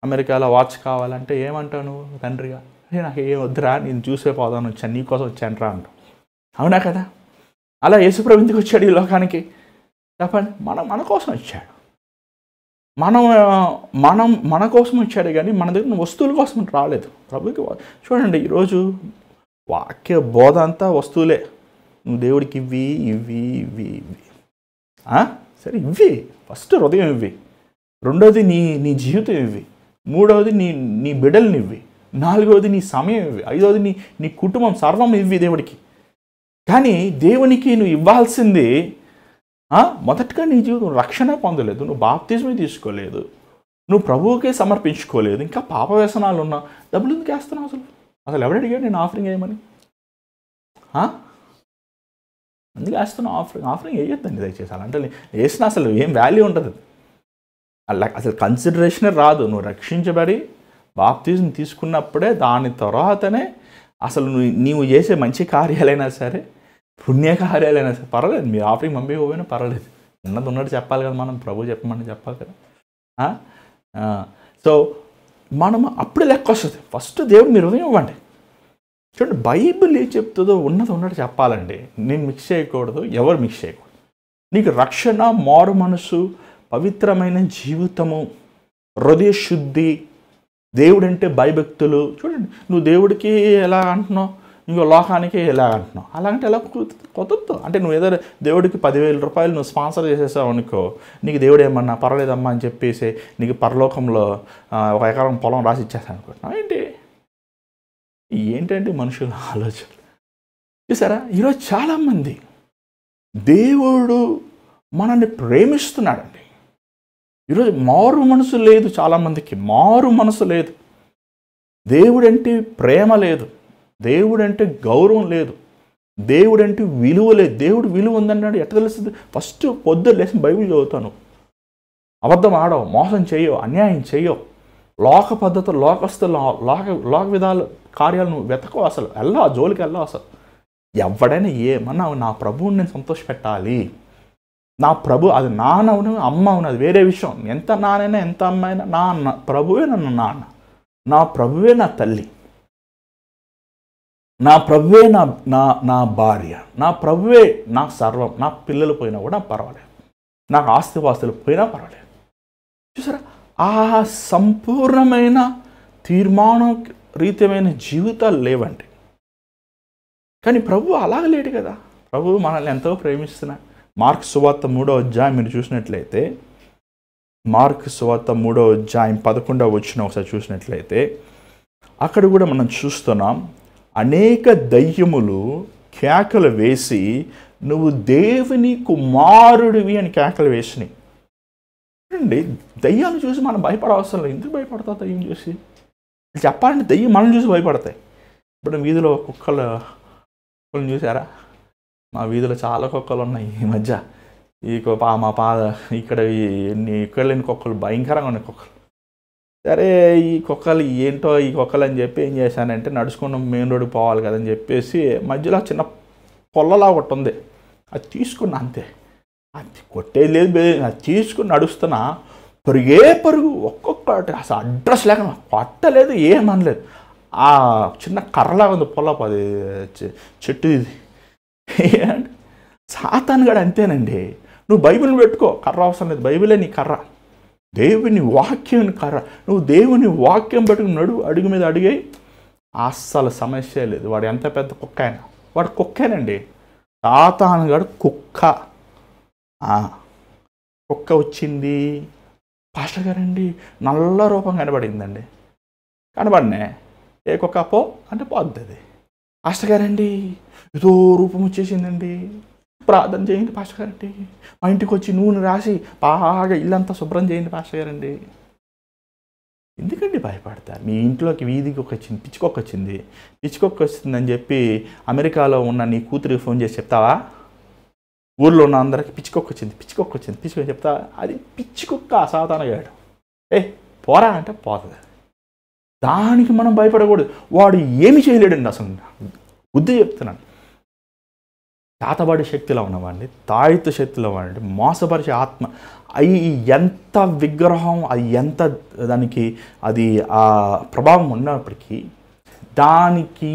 అమెరికాలో వాచ్ కావాలంటే ఏమంటావు నువ్వు తండ్రిగా? నాకు ఏం వద్దురా, నేను చూసే పోదాను వచ్చాను, నీకోసం వచ్చాను రా అంటావు. అవునా కదా? అలా యేసుప్రభు ఎందుకు వచ్చాడు ఈ లోకానికి చెప్పండి? మన కోసం వచ్చాడు. మన కోసం వచ్చాడు, కానీ మన దగ్గర వస్తువుల కోసం రాలేదు. ప్రభుకి చూడండి, ఈరోజు వాక్య బోధ అంతా వస్తువులే. నువ్వు దేవుడికి ఇవ్వి ఇవ్వి ఇవ్వి ఇవ్వి సరే ఇవ్వి. ఫస్ట్ హృదయం ఇవ్వి, రెండోది నీ జీవితం ఇవ్వి, మూడవది నీ బిడ్డల్ని ఇవ్వి, నాలుగవది నీ సమయం ఇవ్వి, ఐదవది నీ కుటుంబం సర్వం ఇవ్వి దేవుడికి. కానీ దేవునికి నువ్వు ఇవ్వాల్సింది మొదటగా నీ జీవితం రక్షణ పొందలేదు, నువ్వు బాప్తిజమే తీసుకోలేదు, నువ్వు ప్రభువుకే సమర్పించుకోలేదు, ఇంకా పాప వ్యసనాలు ఉన్నా డబ్బులు ఎందుకు వేస్తున్నావు? అసలు ఎవరు అడిగాడు నేను ఆఫరింగ్ వేయమని? అందుకు వేస్తున్నావు ఆఫరింగ్ వేయొద్దండి దయచేసి. అలా అంటే వేసినా అసలు ఏం వాల్యూ ఉంటుంది, అలా అసలు కన్సిడరేషనే రాదు. నువ్వు రక్షించబడి బాప్తిజం తీసుకున్నప్పుడే, దాని తర్వాతనే అసలు నీవు చేసే మంచి కార్యాలైనా సరే, పుణ్యకార్యాలైనా సరే పర్వాలేదు, మీరు ఆఫరింగ్ పంపించకపోయినా పర్వాలేదు, ఉన్నట్టు చెప్పాలి కదా, మనం ప్రభు చెప్పమని చెప్పాలి కదా. సో మనం అప్పుడు లెక్క వస్తుంది. ఫస్ట్ దేవుడు మీరు హృదయం ఇవ్వండి. చూడండి, బైబిల్ ఏం చెప్తుందో ఉన్నట్టు చెప్పాలండి. నేను మిక్స్ చేయకూడదు, ఎవరు మిక్స్ చేయకూడదు. నీకు రక్షణ, మారు మనసు, పవిత్రమైన జీవితము, హృదయ శుద్ధి, దేవుడంటే భయభక్తులు. చూడండి, నువ్వు దేవుడికి ఎలా అంటున్నావు, ఇంకో లోకానికి ఎలా అంటున్నావు. అలాంటి ఎలా కుదరదు. అంటే నువ్వు ఏదో దేవుడికి 10,000 రూపాయలు నువ్వు స్పాన్సర్ చేసేసావు అనుకో, నీకు దేవుడు ఏమన్నా పర్వాలేదమ్మా అని చెప్పేసి నీకు పరలోకంలో 1 ఎకరం పొలం రాసి ఇచ్చేస్తాను అనుకుంటున్నావు ఏంటంటే మనుషుల ఆలోచనలు. చూసారా, ఈరోజు చాలామంది దేవుడు మనల్ని ప్రేమిస్తున్నాడండి. ఈరోజు మారు మనసు లేదు, చాలామందికి మారు మనసు లేదు. దేవుడంటే ప్రేమ లేదు, దేవుడంటే గౌరవం లేదు, దేవుడంటే విలువ లేదు. దేవుడు విలువ ఉందన్నాడు ఎట్లా తెలుస్తుంది? ఫస్ట్ పొద్దున్న లేసి బైబిల్ చదువుతాను, అబద్ధం ఆడవు, మోసం చేయవు, అన్యాయం చేయవు, లోక పద్ధతులు, లోక విధాలు కార్యాలు నువ్వు వెతకవు, అసలు వెళ్ళావు, జోలికి వెళ్ళావు. అసలు ఎవడైనా ఏమన్నా నా ప్రభువుని నేను సంతోషపెట్టాలి, నా ప్రభు, అది నాన్నవును అమ్మ అవును, అది వేరే విషయం. ఎంత నాన్నైనా ఎంత అమ్మ అయినా నా ప్రభువే నన్ను నాన్న, నా ప్రభువే నా తల్లి, నా ప్రభువే నా భార్య, నా ప్రభువే నా సర్వం. నా పిల్లలు పోయినా కూడా పర్వాలేదు, నాకు ఆస్తిపాస్తులు పోయినా పర్వాలేదు. చూసారా, ఆ సంపూర్ణమైన తీర్మానం రీతమైన జీవితాలు లేవండి. కానీ ప్రభు అలాగ లేడు కదా. ప్రభు మనల్ని ఎంతో ప్రేమిస్తున్నాడు. మార్కు సువార్త 3వ అధ్యాయం మీరు చూసినట్లయితే, మార్కు సువార్త 3వ అధ్యాయం 11వ వచనం ఒకసారి చూసినట్లయితే, అక్కడ కూడా మనం చూస్తున్నాం, అనేక దయ్యములు కేకలు వేసి నువ్వు దేవుని కుమారుడివి అని కేకలు వేసినాయి. చూడండి, దయ్యాలు చూసి మనం భయపడవసరం లేదు. ఎందుకు భయపడతావు దయ్యం చూసి? చెప్పాలంటే దయ్యం మనం చూసి భయపడతాయి. ఇప్పుడు వీధిలో కుక్కలను చూసారా? మా వీధిలో చాలా కుక్కలు ఉన్నాయి ఈ మధ్య. మా ఇక్కడ లేని కుక్కలు భయంకరంగా ఉన్నాయి కుక్కలు. సరే, ఈ కుక్కలు ఏంటో ఈ కుక్కలు అని చెప్పి ఏం చేశానంటే, నడుచుకున్న మెయిన్ రోడ్డుకి పోవాలి కదని చెప్పేసి మధ్యలో చిన్న పొల్లలా ఒకటి ఉంది, అది తీసుకున్నా అంతే. అది కొట్టేది లేదు, అది తీసుకుని నడుస్తున్నా, పరుగు ఒక్కొక్కటి అసలు అడ్రస్ లేక కొట్టలేదు, ఏమనలేదు. ఆ చిన్న కర్రలాగా ఉంది పొల్లపు, అది చెట్టు. ఇది సాతాను గడు అంతేనండి. నువ్వు బైబిల్ని పెట్టుకో, కర్ర అవసరం లేదు, బైబిలే నీ కర్ర, దేవుని వాక్యం కర్ర. నువ్వు దేవుని వాక్యం పెట్టుకుని అడుగు మీద అడిగాయి, అస్సలు సమస్య లేదు. వాడు ఎంత పెద్ద కుక్క అయినా, వాడు కుక్కేనండి. సాతాను గడు కుక్క. కుక్క వచ్చింది, పాస్టర్ గారండి నల్ల రూపం కనబడిందండి. కనబడినే ఏ కుక్క పో అంటే పోద్ది. పాస్టర్ గారండి ఏదో రూపం వచ్చేసిందండి, ప్రార్థన చేయండి పాస్టర్ గారండి, మా ఇంటికి వచ్చి నూనె రాసి బాగా ఇల్లంతా శుభ్రం చేయండి పాస్టర్ గారండి. ఎందుకండి భయపడతారు? మీ ఇంట్లోకి వీధికి పిచ్చికొక్క వచ్చిందని చెప్పి అమెరికాలో ఉన్న నీ కూతురికి ఫోన్ చేసి చెప్తావా? ఊళ్ళో ఉన్న అందరికి పిచ్చికొక్క వచ్చింది చెప్తావా? అది పిచ్చికొక్క సాతానగాడు. పోరా అంటే పోతుంది. దానికి మనం భయపడకూడదు. వాడు ఏమి చేయలేడండి అసలు. బుద్ధి చెప్తున్నాను. తాతబడి శక్తిలో ఉన్నవాడిని, తాయిత శక్తిలో వాడండి, మోసపరిచే ఆత్మ, అవి ఎంత విగ్రహం, అది ఎంత దానికి అది ఆ ప్రభావం ఉన్నప్పటికీ దానికి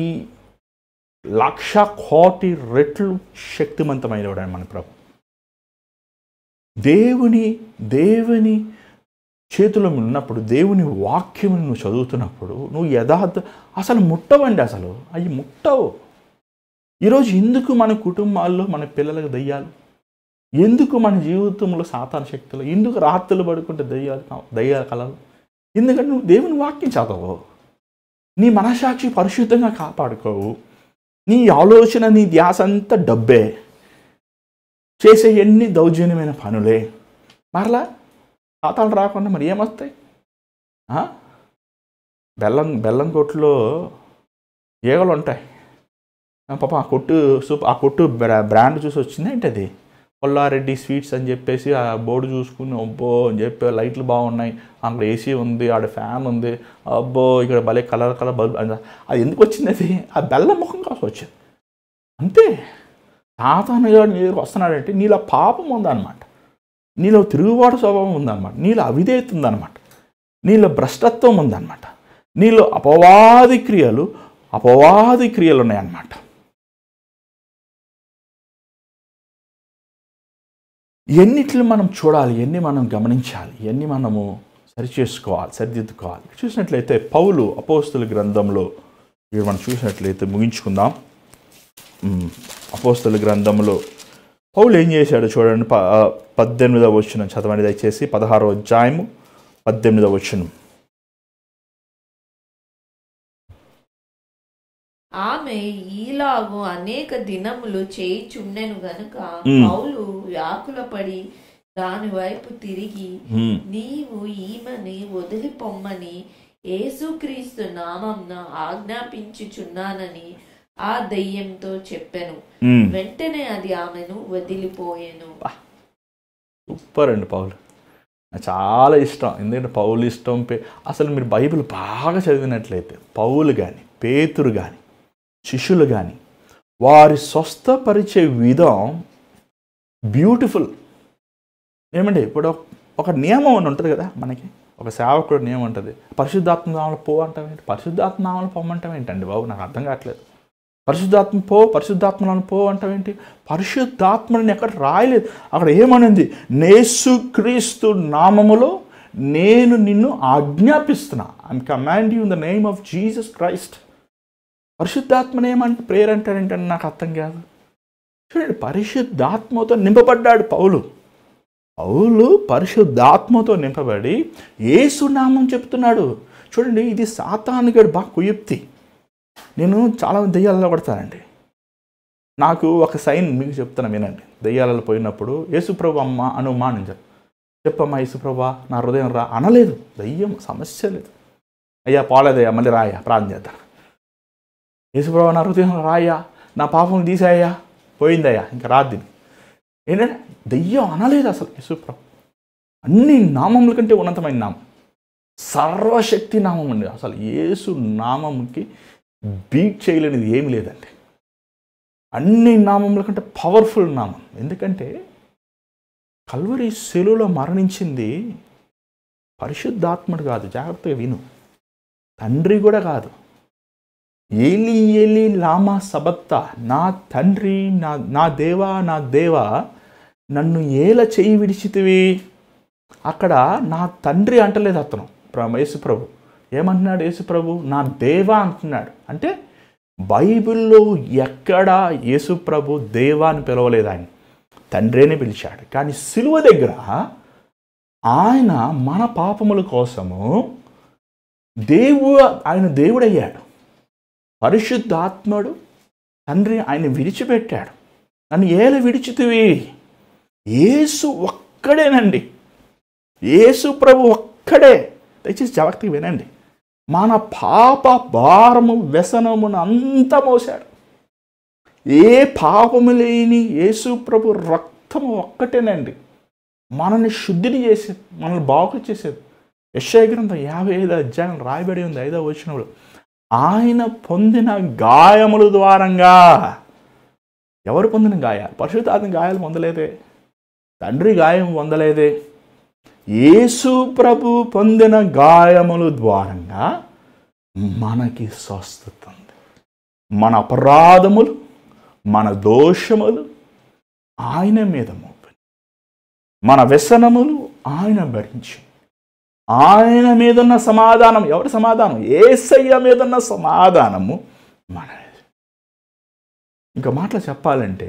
1,00,000,000 రెట్లు శక్తివంతమైనవాడు మన ప్రభు. దేవుని చేతిలో ఉన్నప్పుడు, దేవుని వాక్యమును నువ్వు చదువుతున్నప్పుడు నువ్వు అసలు ముట్టవండి, అసలు అవి ముట్టవు. ఈరోజు ఎందుకు మన కుటుంబాల్లో మన పిల్లలకు దయ్యాలు, ఎందుకు మన జీవితంలో సాతాన శక్తులు, ఎందుకు రాత్రులు పడుకుంటే దయ్యాల కలలు? ఎందుకంటే నువ్వు దేవుని వాక్యం చదవవు, నీ మనసాక్షి పరిశుద్ధంగా కాపాడుకోవు, నీ ఆలోచన, నీ ధ్యాస అంతా డబ్బే, చేసే ఎన్ని దౌర్జన్యమైన పనులే. మరలా సాతాను రాకుండా మరి ఏమొస్తాయి? బెల్లం కొట్టులో ఈగలు ఉంటాయి. పాప ఆ కొట్టు బ్రాండ్ చూసి వచ్చింది ఏంటి, అది కొల్లారెడ్డి స్వీట్స్ అని చెప్పేసి ఆ బోర్డు చూసుకుని అబ్బో అని చెప్పి లైట్లు బాగున్నాయి, అక్కడ ఏసీ ఉంది, ఆడ ఫ్యాన్ ఉంది, అబ్బో ఇక్కడ భలే కలర్ బల్బ్. అది ఎందుకు వచ్చింది? అది ఆ బెల్లం ముఖం కోసం వచ్చింది అంతే. సాతాను గారు నీ దగ్గరకు వస్తున్నాడంటే నీలో పాపం ఉందన్నమాట, నీలో తిరుగుబాటు స్వభావం ఉందన్నమాట, నీలో అవిధేయత ఉందన్నమాట, నీలో భ్రష్టత్వం ఉందన్నమాట, నీలో అపవాది క్రియలు ఉన్నాయన్నమాట. ఎన్నిటిని మనం చూడాలి, ఎన్ని మనం గమనించాలి, ఎన్ని మనము సరిచేసుకోవాలి, సరిదిద్దుకోవాలి. చూసినట్లయితే పౌలు అపోస్తుల గ్రంథంలో మనం చూసినట్లయితే ముగించుకుందాం. అపోస్తుల గ్రంథంలో పౌలు ఏం చేశాడు చూడండి. 18వ వచనం చదవండి దయచేసి. 16వ అధ్యాయము 18వ వచనం.
ఆమె ఈలాగు అనేక దినములు చేయుచుండెను గనుక పౌలు వ్యాకులపడి దాని వైపు తిరిగి, నీవు ఈమెని వదిలిపొమ్మని యేసుక్రీస్తు నామమున ఆజ్ఞాపించుచున్నానని ఆ దయ్యంతో చెప్పెను. వెంటనే అది ఆమెను వదిలిపోయెను.
సూపర్ అండి పౌలు, నాకు చాలా ఇష్టం. ఎందుకంటే పౌలు ఇష్టం. అసలు మీరు బైబిల్ బాగా చదివినట్లయితే పౌలు కానీ పేతురు కానీ శిష్యులు కానీ వారి స్వస్థపరిచే విధం బ్యూటిఫుల్. ఏమండి, ఇప్పుడు ఒక నియమం అని ఉంటుంది కదా మనకి, ఒక సేవకుడు నియమం ఉంటుంది, పరిశుద్ధాత్మ నామములో పో అంటావేంటి, పరిశుద్ధాత్మ నామములో పొమ్మంటాం ఏంటండి బాబు, నాకు అర్థం కావట్లేదు. పరిశుద్ధాత్మలను పో అంటావేంటి? పరిశుద్ధాత్మని ఎక్కడ రాయలేదు. అక్కడ ఏమనింది? యేసుక్రీస్తు నామములో నేను నిన్ను ఆజ్ఞాపిస్తున్నా, I'm command you in the name of Jesus Christ. పరిశుద్ధాత్మని ఏమంటే ప్రేయర్ అంటారేంటని నాకు అర్థం కాదు. చూడండి, పరిశుద్ధాత్మతో నింపబడ్డాడు పౌలు పరిశుద్ధాత్మతో నింపబడి యేసు నామం చెప్తున్నాడు. చూడండి, ఇది సాతానుగాడు బాగా కుయుక్తి. నేను చాలా దెయ్యాలలో పడతానండి. నాకు ఒక సైన్ మీకు చెప్తాను వినండి. దెయ్యాలలో పోయినప్పుడు యేసుప్రభు అమ్మ అనుమా అని చెప్పమ్మా, యేసుప్రభా నా హృదయం రా అనలేదు. దయ్యం సమస్య లేదు. అయ్యా పోలేదయ్యా, మళ్ళీ రాయ్యా, ప్రార్థన చేద్దాం. యేసుప్రభా నా హృదయం రాయ్యా, నా పాపం తీసాయ్యా, పోయిందయ్యా, ఇంకా రాద్ది. ఏంటంటే దెయ్యం అనలేదు అసలు. యేసుప్రభు అన్ని నామముల కంటే ఉన్నతమైన నామం, సర్వశక్తి నామం అండి. అసలు యేసు నామంకి బీట్ చేయలేనిది ఏమి లేదండి. అన్ని నామముల కంటే పవర్ఫుల్ నామం. ఎందుకంటే కల్వరి శిలువలో మరణించింది పరిశుద్ధాత్ముడు కాదు, జాగ్రత్తగా విను, తండ్రి కూడా కాదు. ఏలి ఏలి లామా సబక్తా, నా తండ్రి నా దేవా నా దేవా నన్ను ఏల చేయి విడిచితివి. అక్కడ నా తండ్రి అంటలేదు అతను, యేసుప్రభు. ఏమంటున్నాడు యేసుప్రభు? నా దేవా అంటున్నాడు. అంటే బైబిల్లో ఎక్కడా యేసుప్రభు దేవా అని పిలవలేదు, ఆయన తండ్రిని పిలిచాడు. కానీ సిలువ దగ్గర ఆయన మన పాపముల కోసము ఆయన దేవుడయ్యాడు. పరిశుద్ధాత్ముడు తండ్రి ఆయన విడిచిపెట్టాడు. నన్ను ఏల విడిచితివి? యేసు ఒక్కడేనండి, యేసు ప్రభు ఒక్కడే. దయచేసి జాగ్రత్తగా వినండి. మన పాప భారము వ్యసనమును అంతా మోసాడు. ఏ పాపము లేని యేసు ప్రభు రక్తము ఒక్కటేనండి మనల్ని శుద్ధిని చేసేది, మనల్ని బాగు చేసేది. యెషయా గ్రంథం 55వ అధ్యాయం రాయబడి ఉంది 5వ వచనంలో, ఆయన పొందిన గాయముల ద్వారంగా ఎవరు పొందిన గాయాలు? పరిశుద్ధాత్మ గాయాలు పొందలేదే, తండ్రి గాయం పొందలేదే. యేసు ప్రభు పొందిన గాయముల ద్వారంగా మనకి స్వస్థత ఉంది. మన అపరాధములు, మన దోషములు ఆయన మీద మోపి, మన వ్యసనములు ఆయన భరించి, ఆయన మీదున్న సమాధానం, ఎవరి సమాధానం? యేసయ్య మీదున్న సమాధానము మన. ఇంకా మాటలు చెప్పాలంటే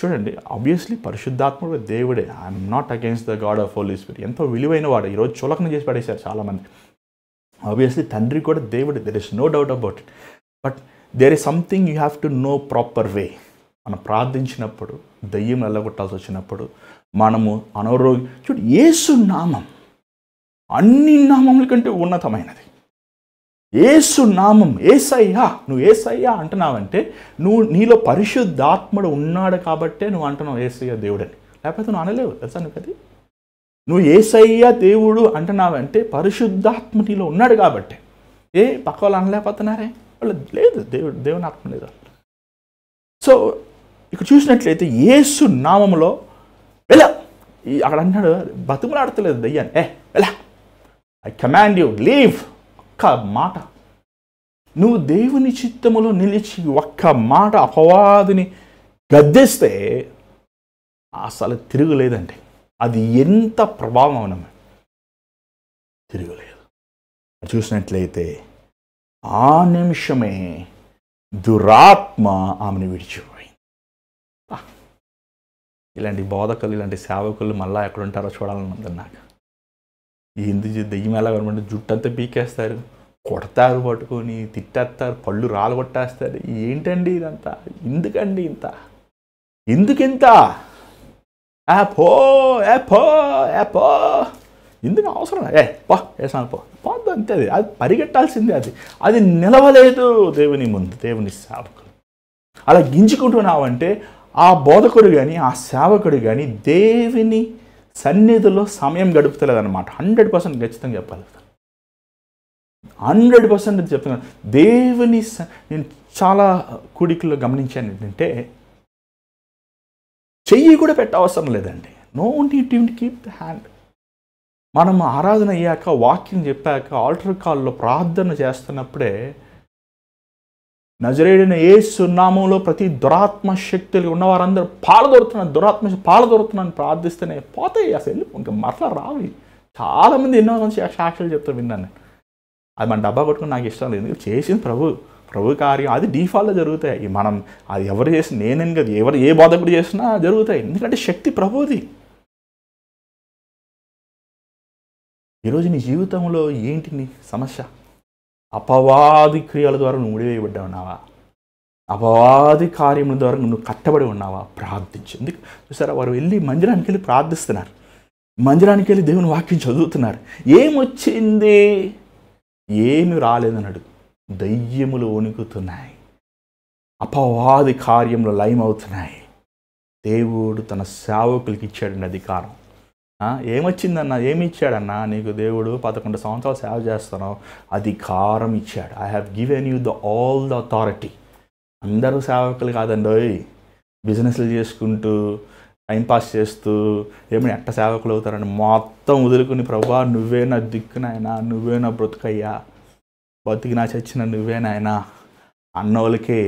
చూడండి, ఆబ్వియస్లీ పరిశుద్ధాత్ముడు దేవుడే. I'm not against the God of Holy Spirit. ఎంతో విలువైన వాడు. ఈరోజు చులకన చేసి పడేశారు చాలామంది. ఆబ్వియస్లీ తండ్రి కూడా దేవుడే, there is no doubt about it. But there is something you have to know proper way. మనం ప్రార్థించినప్పుడు, దయ్యం వెళ్ళగొట్టాల్సి వచ్చినప్పుడు, మనము అనారోగ్యం, చూడు, యేసు నామం అన్ని నామముల కంటే ఉన్నతమైనది. యేసు నామం, యేసయ్యా. నువ్వు యేసయ్యా అంటున్నావంటే నువ్వు నీలో పరిశుద్ధాత్ముడు ఉన్నాడు కాబట్టే నువ్వు అంటున్నావు యేసయ్య దేవుడని. లేకపోతే నువ్వు అనలేవు, తెలుసా నీకు అది? నువ్వు యేసయ్య దేవుడు అంటున్నావంటే పరిశుద్ధాత్మ నీలో ఉన్నాడు కాబట్టే. పక్క వాళ్ళు అనలేకపోతున్నారే? వాళ్ళు లేదు, దేవుని ఆత్మ లేదు. సో ఇక్కడ చూసినట్లయితే యేసు నామములో వెళ్ళా, అక్కడ అంటున్నాడు, బతుకులాడతలేదు దయ్యాన్ని, వెళ్ళా, ఐ కమాండ్ యూ లీవ్. ఒక్క మాట, నువ్వు దేవుని చిత్తములో నిలిచి ఒక్క మాట అపవాదిని గద్దెస్తే అసలు తిరుగులేదండి. అది ఎంత ప్రభావం ఉన్నది, తిరుగులేదు. చూసినట్లయితే ఆ నిమిషమే దురాత్మ ఆమెను విడిచిపోయింది. ఇలాంటి బోధకులు, ఇలాంటి సేవకులు మళ్ళీ ఎక్కడ ఉంటారో చూడాలని ఉంది నాకు. ఎందుకు దెయ్యం ఎలా కనబడి జుట్టంతా పీకేస్తారు, కొడతారు, పట్టుకొని తిట్టేస్తారు, పళ్ళు రాలగొట్టేస్తారు. ఏంటండి ఇదంతా? ఎందుకండి ఇంత? ఎందుకింత? పో ఎందుకు అవసరం? వేసాను పోద్దు అంతే. అది పరిగెట్టాల్సిందే. అది నిలవలేదు దేవుని ముందు, దేవుని సేవకులు. అలా గింజుకుంటున్నావంటే ఆ బోధకుడు కానీ, ఆ సేవకుడు కానీ దేవుని సన్నిధిలో సమయం గడుపుతలేదన్నమాట. 100% ఖచ్చితంగా చెప్పాలి, 100% చెప్తున్నాను. దేవుని నేను చాలా కూడికల్లో గమనించాను ఏంటంటే, చెయ్యి కూడా పెట్టవసరం లేదండి. No need to keep the hand. మనం ఆరాధన అయ్యాక, వాక్యం చెప్పాక, ఆల్టర్ కాల్లో ప్రార్థన చేస్తున్నప్పుడే నజరేయుడైన యేసు నామములో ప్రతి దురాత్మ శక్తులు ఉన్నవారందరూ పాలదొరుతున్నాను ప్రార్థిస్తేనే పోతాయి. అసలు ఇంకా మరలా రావి. చాలామంది ఎన్నో మంది సాక్షులు చెప్తారు, విన్నాను. అది మన డబ్బా కొట్టుకుని నాకు ఇష్టం లేదు. ఎందుకంటే చేసింది ప్రభు కార్యం. అది డిఫాల్ట్గా జరుగుతాయి. మనం అది ఎవరు చేసిన, నేనేం కదా, ఏ బోధకుడు చేసినా జరుగుతాయి. ఎందుకంటే శక్తి ప్రభుది. ఈరోజు నీ జీవితంలో ఏంటి నీ సమస్య? అపవాది క్రియల ద్వారా నువ్వు ముడివేయబడ్డా ఉన్నావా? అపవాది కార్యముల ద్వారా నువ్వు కట్టబడి ఉన్నావా? ప్రార్థించు. ఎందుకు చూసారా, వారు వెళ్ళి మందిరానికి వెళ్ళి ప్రార్థిస్తున్నారు, మందిరానికి వెళ్ళి దేవుని వాక్యం చదువుతున్నారు. ఏమొచ్చింది? ఏమి రాలేదన్నాడు. దయ్యములు వణుకుతున్నాయి, అపవాది కార్యములు లయమవుతున్నాయి. దేవుడు తన సేవకులకి ఇచ్చాడండి అధికారం. ఏమొచ్చిందన్నా? ఏమి ఇచ్చాడన్నా? నీకు దేవుడు 11 సంవత్సరాలు సేవ చేస్తాను, అధికారం ఇచ్చాడు. I have given you all the authority. అందరూ సేవకులు కాదండి, బిజినెస్లు చేసుకుంటూ టైంపాస్ చేస్తూ ఏమైనా ఎట్ట సేవకులు అవుతారని మొత్తం వదులుకుని, ప్రభువా నువ్వే నా దిక్కు నాయనా, నువ్వే నా బ్రతుకయ్యా, బతికి నా చచ్చిన నువ్వే నాయనా అన్నోళ్ళకే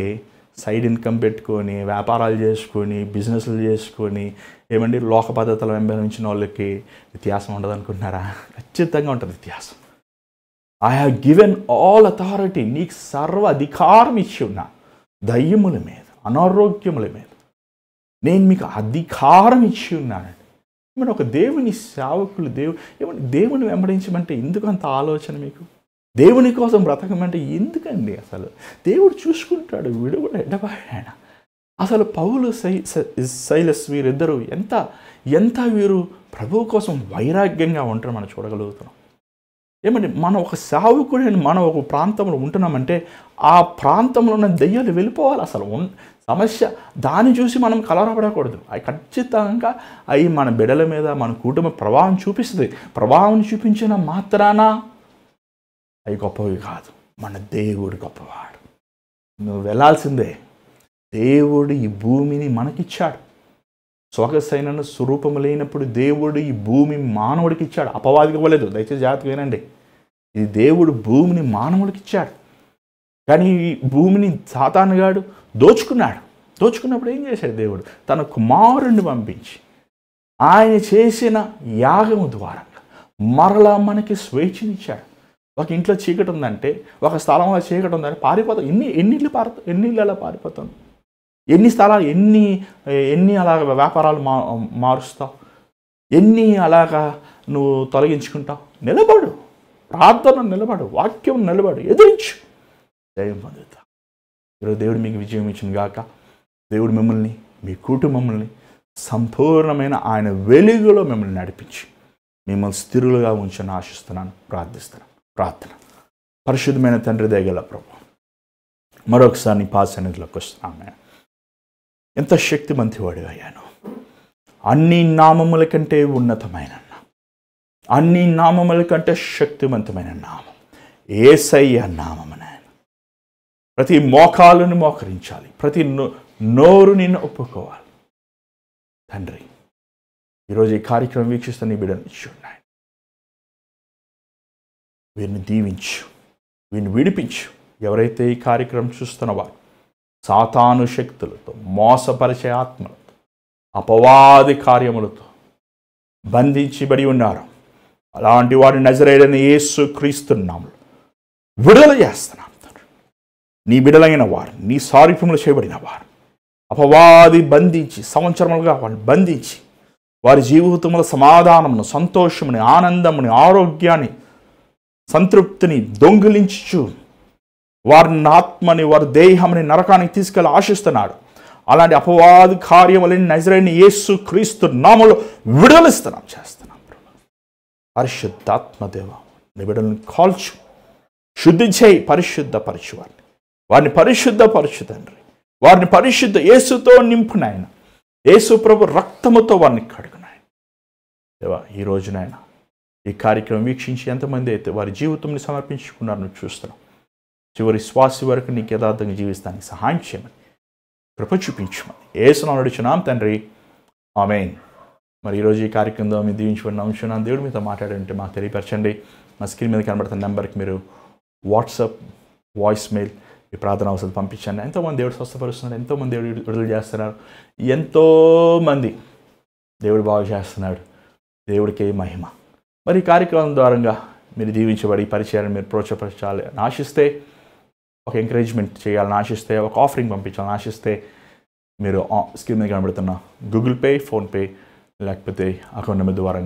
సైడ్ ఇన్కమ్ పెట్టుకొని, వ్యాపారాలు చేసుకొని, బిజినెస్లు చేసుకొని, ఏమండి లోక పద్ధతులు వెంబడించిన వాళ్ళకి వ్యత్యాసం ఉండదు అనుకుంటున్నారా? ఖచ్చితంగా ఉంటుంది వ్యత్యాసం. I have given all authority. నీకు సర్వ అధికారం ఇచ్చి ఉన్నా దయ్యముల మీద, అనారోగ్యముల మీద నేను మీకు అధికారం ఇచ్చి ఉన్నానండి. ఏమంటే ఒక దేవుని సేవకులు, దేవుని వెంబడించమంటే ఎందుకు అంత ఆలోచన మీకు? దేవుని కోసం బ్రతకమంటే ఎందుకండి? అసలు దేవుడు చూసుకుంటాడు, వీడు కూడా ఎడబాయన. అసలు పౌలు సైలస్ వీరిద్దరూ ఎంత వీరు ప్రభువు కోసం వైరాగ్యంగా ఉంటారు మనం చూడగలుగుతున్నాం. ఏమంటే మనం ఒక సేవకుడిని మనం ఒక ప్రాంతంలో ఉంటున్నామంటే ఆ ప్రాంతంలో ఉన్న దెయ్యాలు వెళ్ళిపోవాలి. అసలు సమస్య దాన్ని చూసి మనం కలవరపడకూడదు. అవి ఖచ్చితంగా అవి మన బిడ్డల మీద, మన కుటుంబ ప్రభావం చూపిస్తుంది. ప్రభావం చూపించిన మాత్రాన అవి గొప్పవి కాదు. మన దేవుడు గొప్పవాడు. నువ్వు వెళ్ళాల్సిందే. దేవుడు ఈ భూమిని మనకిచ్చాడు. సొగసైన స్వరూపము లేనప్పుడు దేవుడు ఈ భూమి మానవుడికి ఇచ్చాడు. అపవాదికి ఇవ్వలేదు. దయచేసి జాగ్రత్తగా వినండి. ఇది దేవుడు భూమిని మానవుడికి ఇచ్చాడు. కానీ ఈ భూమిని సాతానుగాడు దోచుకున్నప్పుడు ఏం చేశాడు దేవుడు? తన కుమారుణ్ణి పంపించి ఆయన చేసిన యాగము ద్వారా మరలా మనకి స్వేచ్ఛనిచ్చాడు. ఒక ఇంట్లో చీకటి ఉందంటే, ఒక స్థలంలో చీకటి ఉందంటే పారిపోతాం. ఎన్ని అలా పారిపోతాం? ఎన్ని స్థలాలు, ఎన్ని అలాగ వ్యాపారాలు మారుస్తావు? ఎన్ని అలాగా నువ్వు తొలగించుకుంటావు? నిలబడు, ప్రార్థన నిలబడు, వాక్యం నిలబడు, ఎదిరించు, జయం పొందుతా. ఈరోజు దేవుడు మీకు విజయం ఇచ్చిన గాక. దేవుడు మిమ్మల్ని, మీ కుటుంబముల్ని సంపూర్ణమైన ఆయన వెలుగులో మిమ్మల్ని నడిపించి మిమ్మల్ని స్థిరులుగా ఉంచని ఆశిస్తున్నాను, ప్రార్థిస్తున్నాను. ప్రార్థన. పరిశుద్ధమైన తండ్రి దయగల ప్రభు, మరొకసారి నీ పాద సన్నిధిలోకి వస్తున్నాను. ఎంత శక్తిమంతివాడు అయ్యాను. అన్ని నామముల కంటే ఉన్నతమైన, అన్ని నామముల కంటే శక్తివంతమైన నామం యేసయ్య నామము. ప్రతి మోకాలను మోకరించాలి, ప్రతి నోరు నిన్ను ఒప్పుకోవాలి. తండ్రి, ఈరోజు ఈ కార్యక్రమం వీక్షిస్తున్న నీ బిడ్డను చూడండి. వీరిని దీవించు, వీరిని విడిపించు. ఎవరైతే ఈ కార్యక్రమం చూస్తున్న వారు సాతాను శక్తులతో, మోసపరిచే ఆత్మలతో, అపవాది కార్యములతో బంధించబడి ఉన్నారు, అలాంటి వారిని నజరేయుడైన యేసు క్రీస్తు నామములో విడుదల చేస్తున్నాం. నీ బిడలైన వారు, నీ సారూప్యములు చేయబడిన వారు అపవాది బంధించి, సంవత్సరములుగా వారిని బంధించి వారి జీవితముల సమాధానమును, సంతోషముని, ఆనందముని, ఆరోగ్యాన్ని, సంతృప్తిని దొంగిలించు వారిని ఆత్మని, వారి దేహముని నరకానికి తీసుకెళ్ళి ఆశిస్తున్నాడు. అలాంటి అపవాది కార్యములని నజరేయుడైన యేసు క్రీస్తు నామములో విడుదలిస్తున్నాం, చేస్తున్నాం. పరిశుద్ధాత్మదేవ, నీ బిడ్డలను కాల్చు, శుద్ధి చేయి, పరిశుద్ధపరచు వారిని పరిశుద్ధపరచు తండ్రి. వారిని పరిశుద్ధ యేసుతో నింపునాయన, యేసు ప్రభు రక్తముతో వారిని కడుగునాయన. దేవా, ఈ రోజునైనా ఈ కార్యక్రమం వీక్షించి ఎంతమంది అయితే వారి జీవితంని సమర్పించుకున్నారని చూస్తున్నాం. చివరి శ్వాస వరకు నీకు యథార్థంగా జీవిస్తానికి సహాయం చేయమని, కృప చూపించమని యేసునామములో అడుగుచున్నాం తండ్రి, ఆమేన్. మరి ఈరోజు ఈ కార్యక్రమంలో మీరు దీవించబడిన అంశం దేవుడు మీతో మాట్లాడాలంటే మాకు తెలియపరచండి. మా స్క్రీన్ మీద కనబడుతున్న నెంబర్కి మీరు వాట్సాప్, వాయిస్ మెయిల్ ఈ ప్రార్థన అవసరం పంపించండి. ఎంతోమంది దేవుడు స్వస్థపరుస్తున్నాడు, ఎంతోమంది దేవుడు విడుదల చేస్తున్నారు, ఎంతోమంది దేవుడు బాగు చేస్తున్నాడు. దేవుడికే మహిమ. మరి ఈ కార్యక్రమం ద్వారా మీరు దీవించబడి పరిచయాన్ని మీరు ప్రోత్సహించాలి అని ఆశిస్తే, ఒక ఎంకరేజ్మెంట్ చేయాలని ఆశిస్తే, ఒక ఆఫరింగ్ పంపించాలని ఆశిస్తే మీరు స్క్రీన్ మీద కనబడుతున్న గూగుల్ పే, ఫోన్పే లేకపోతే అకౌంట్ నెంబర్ ద్వారా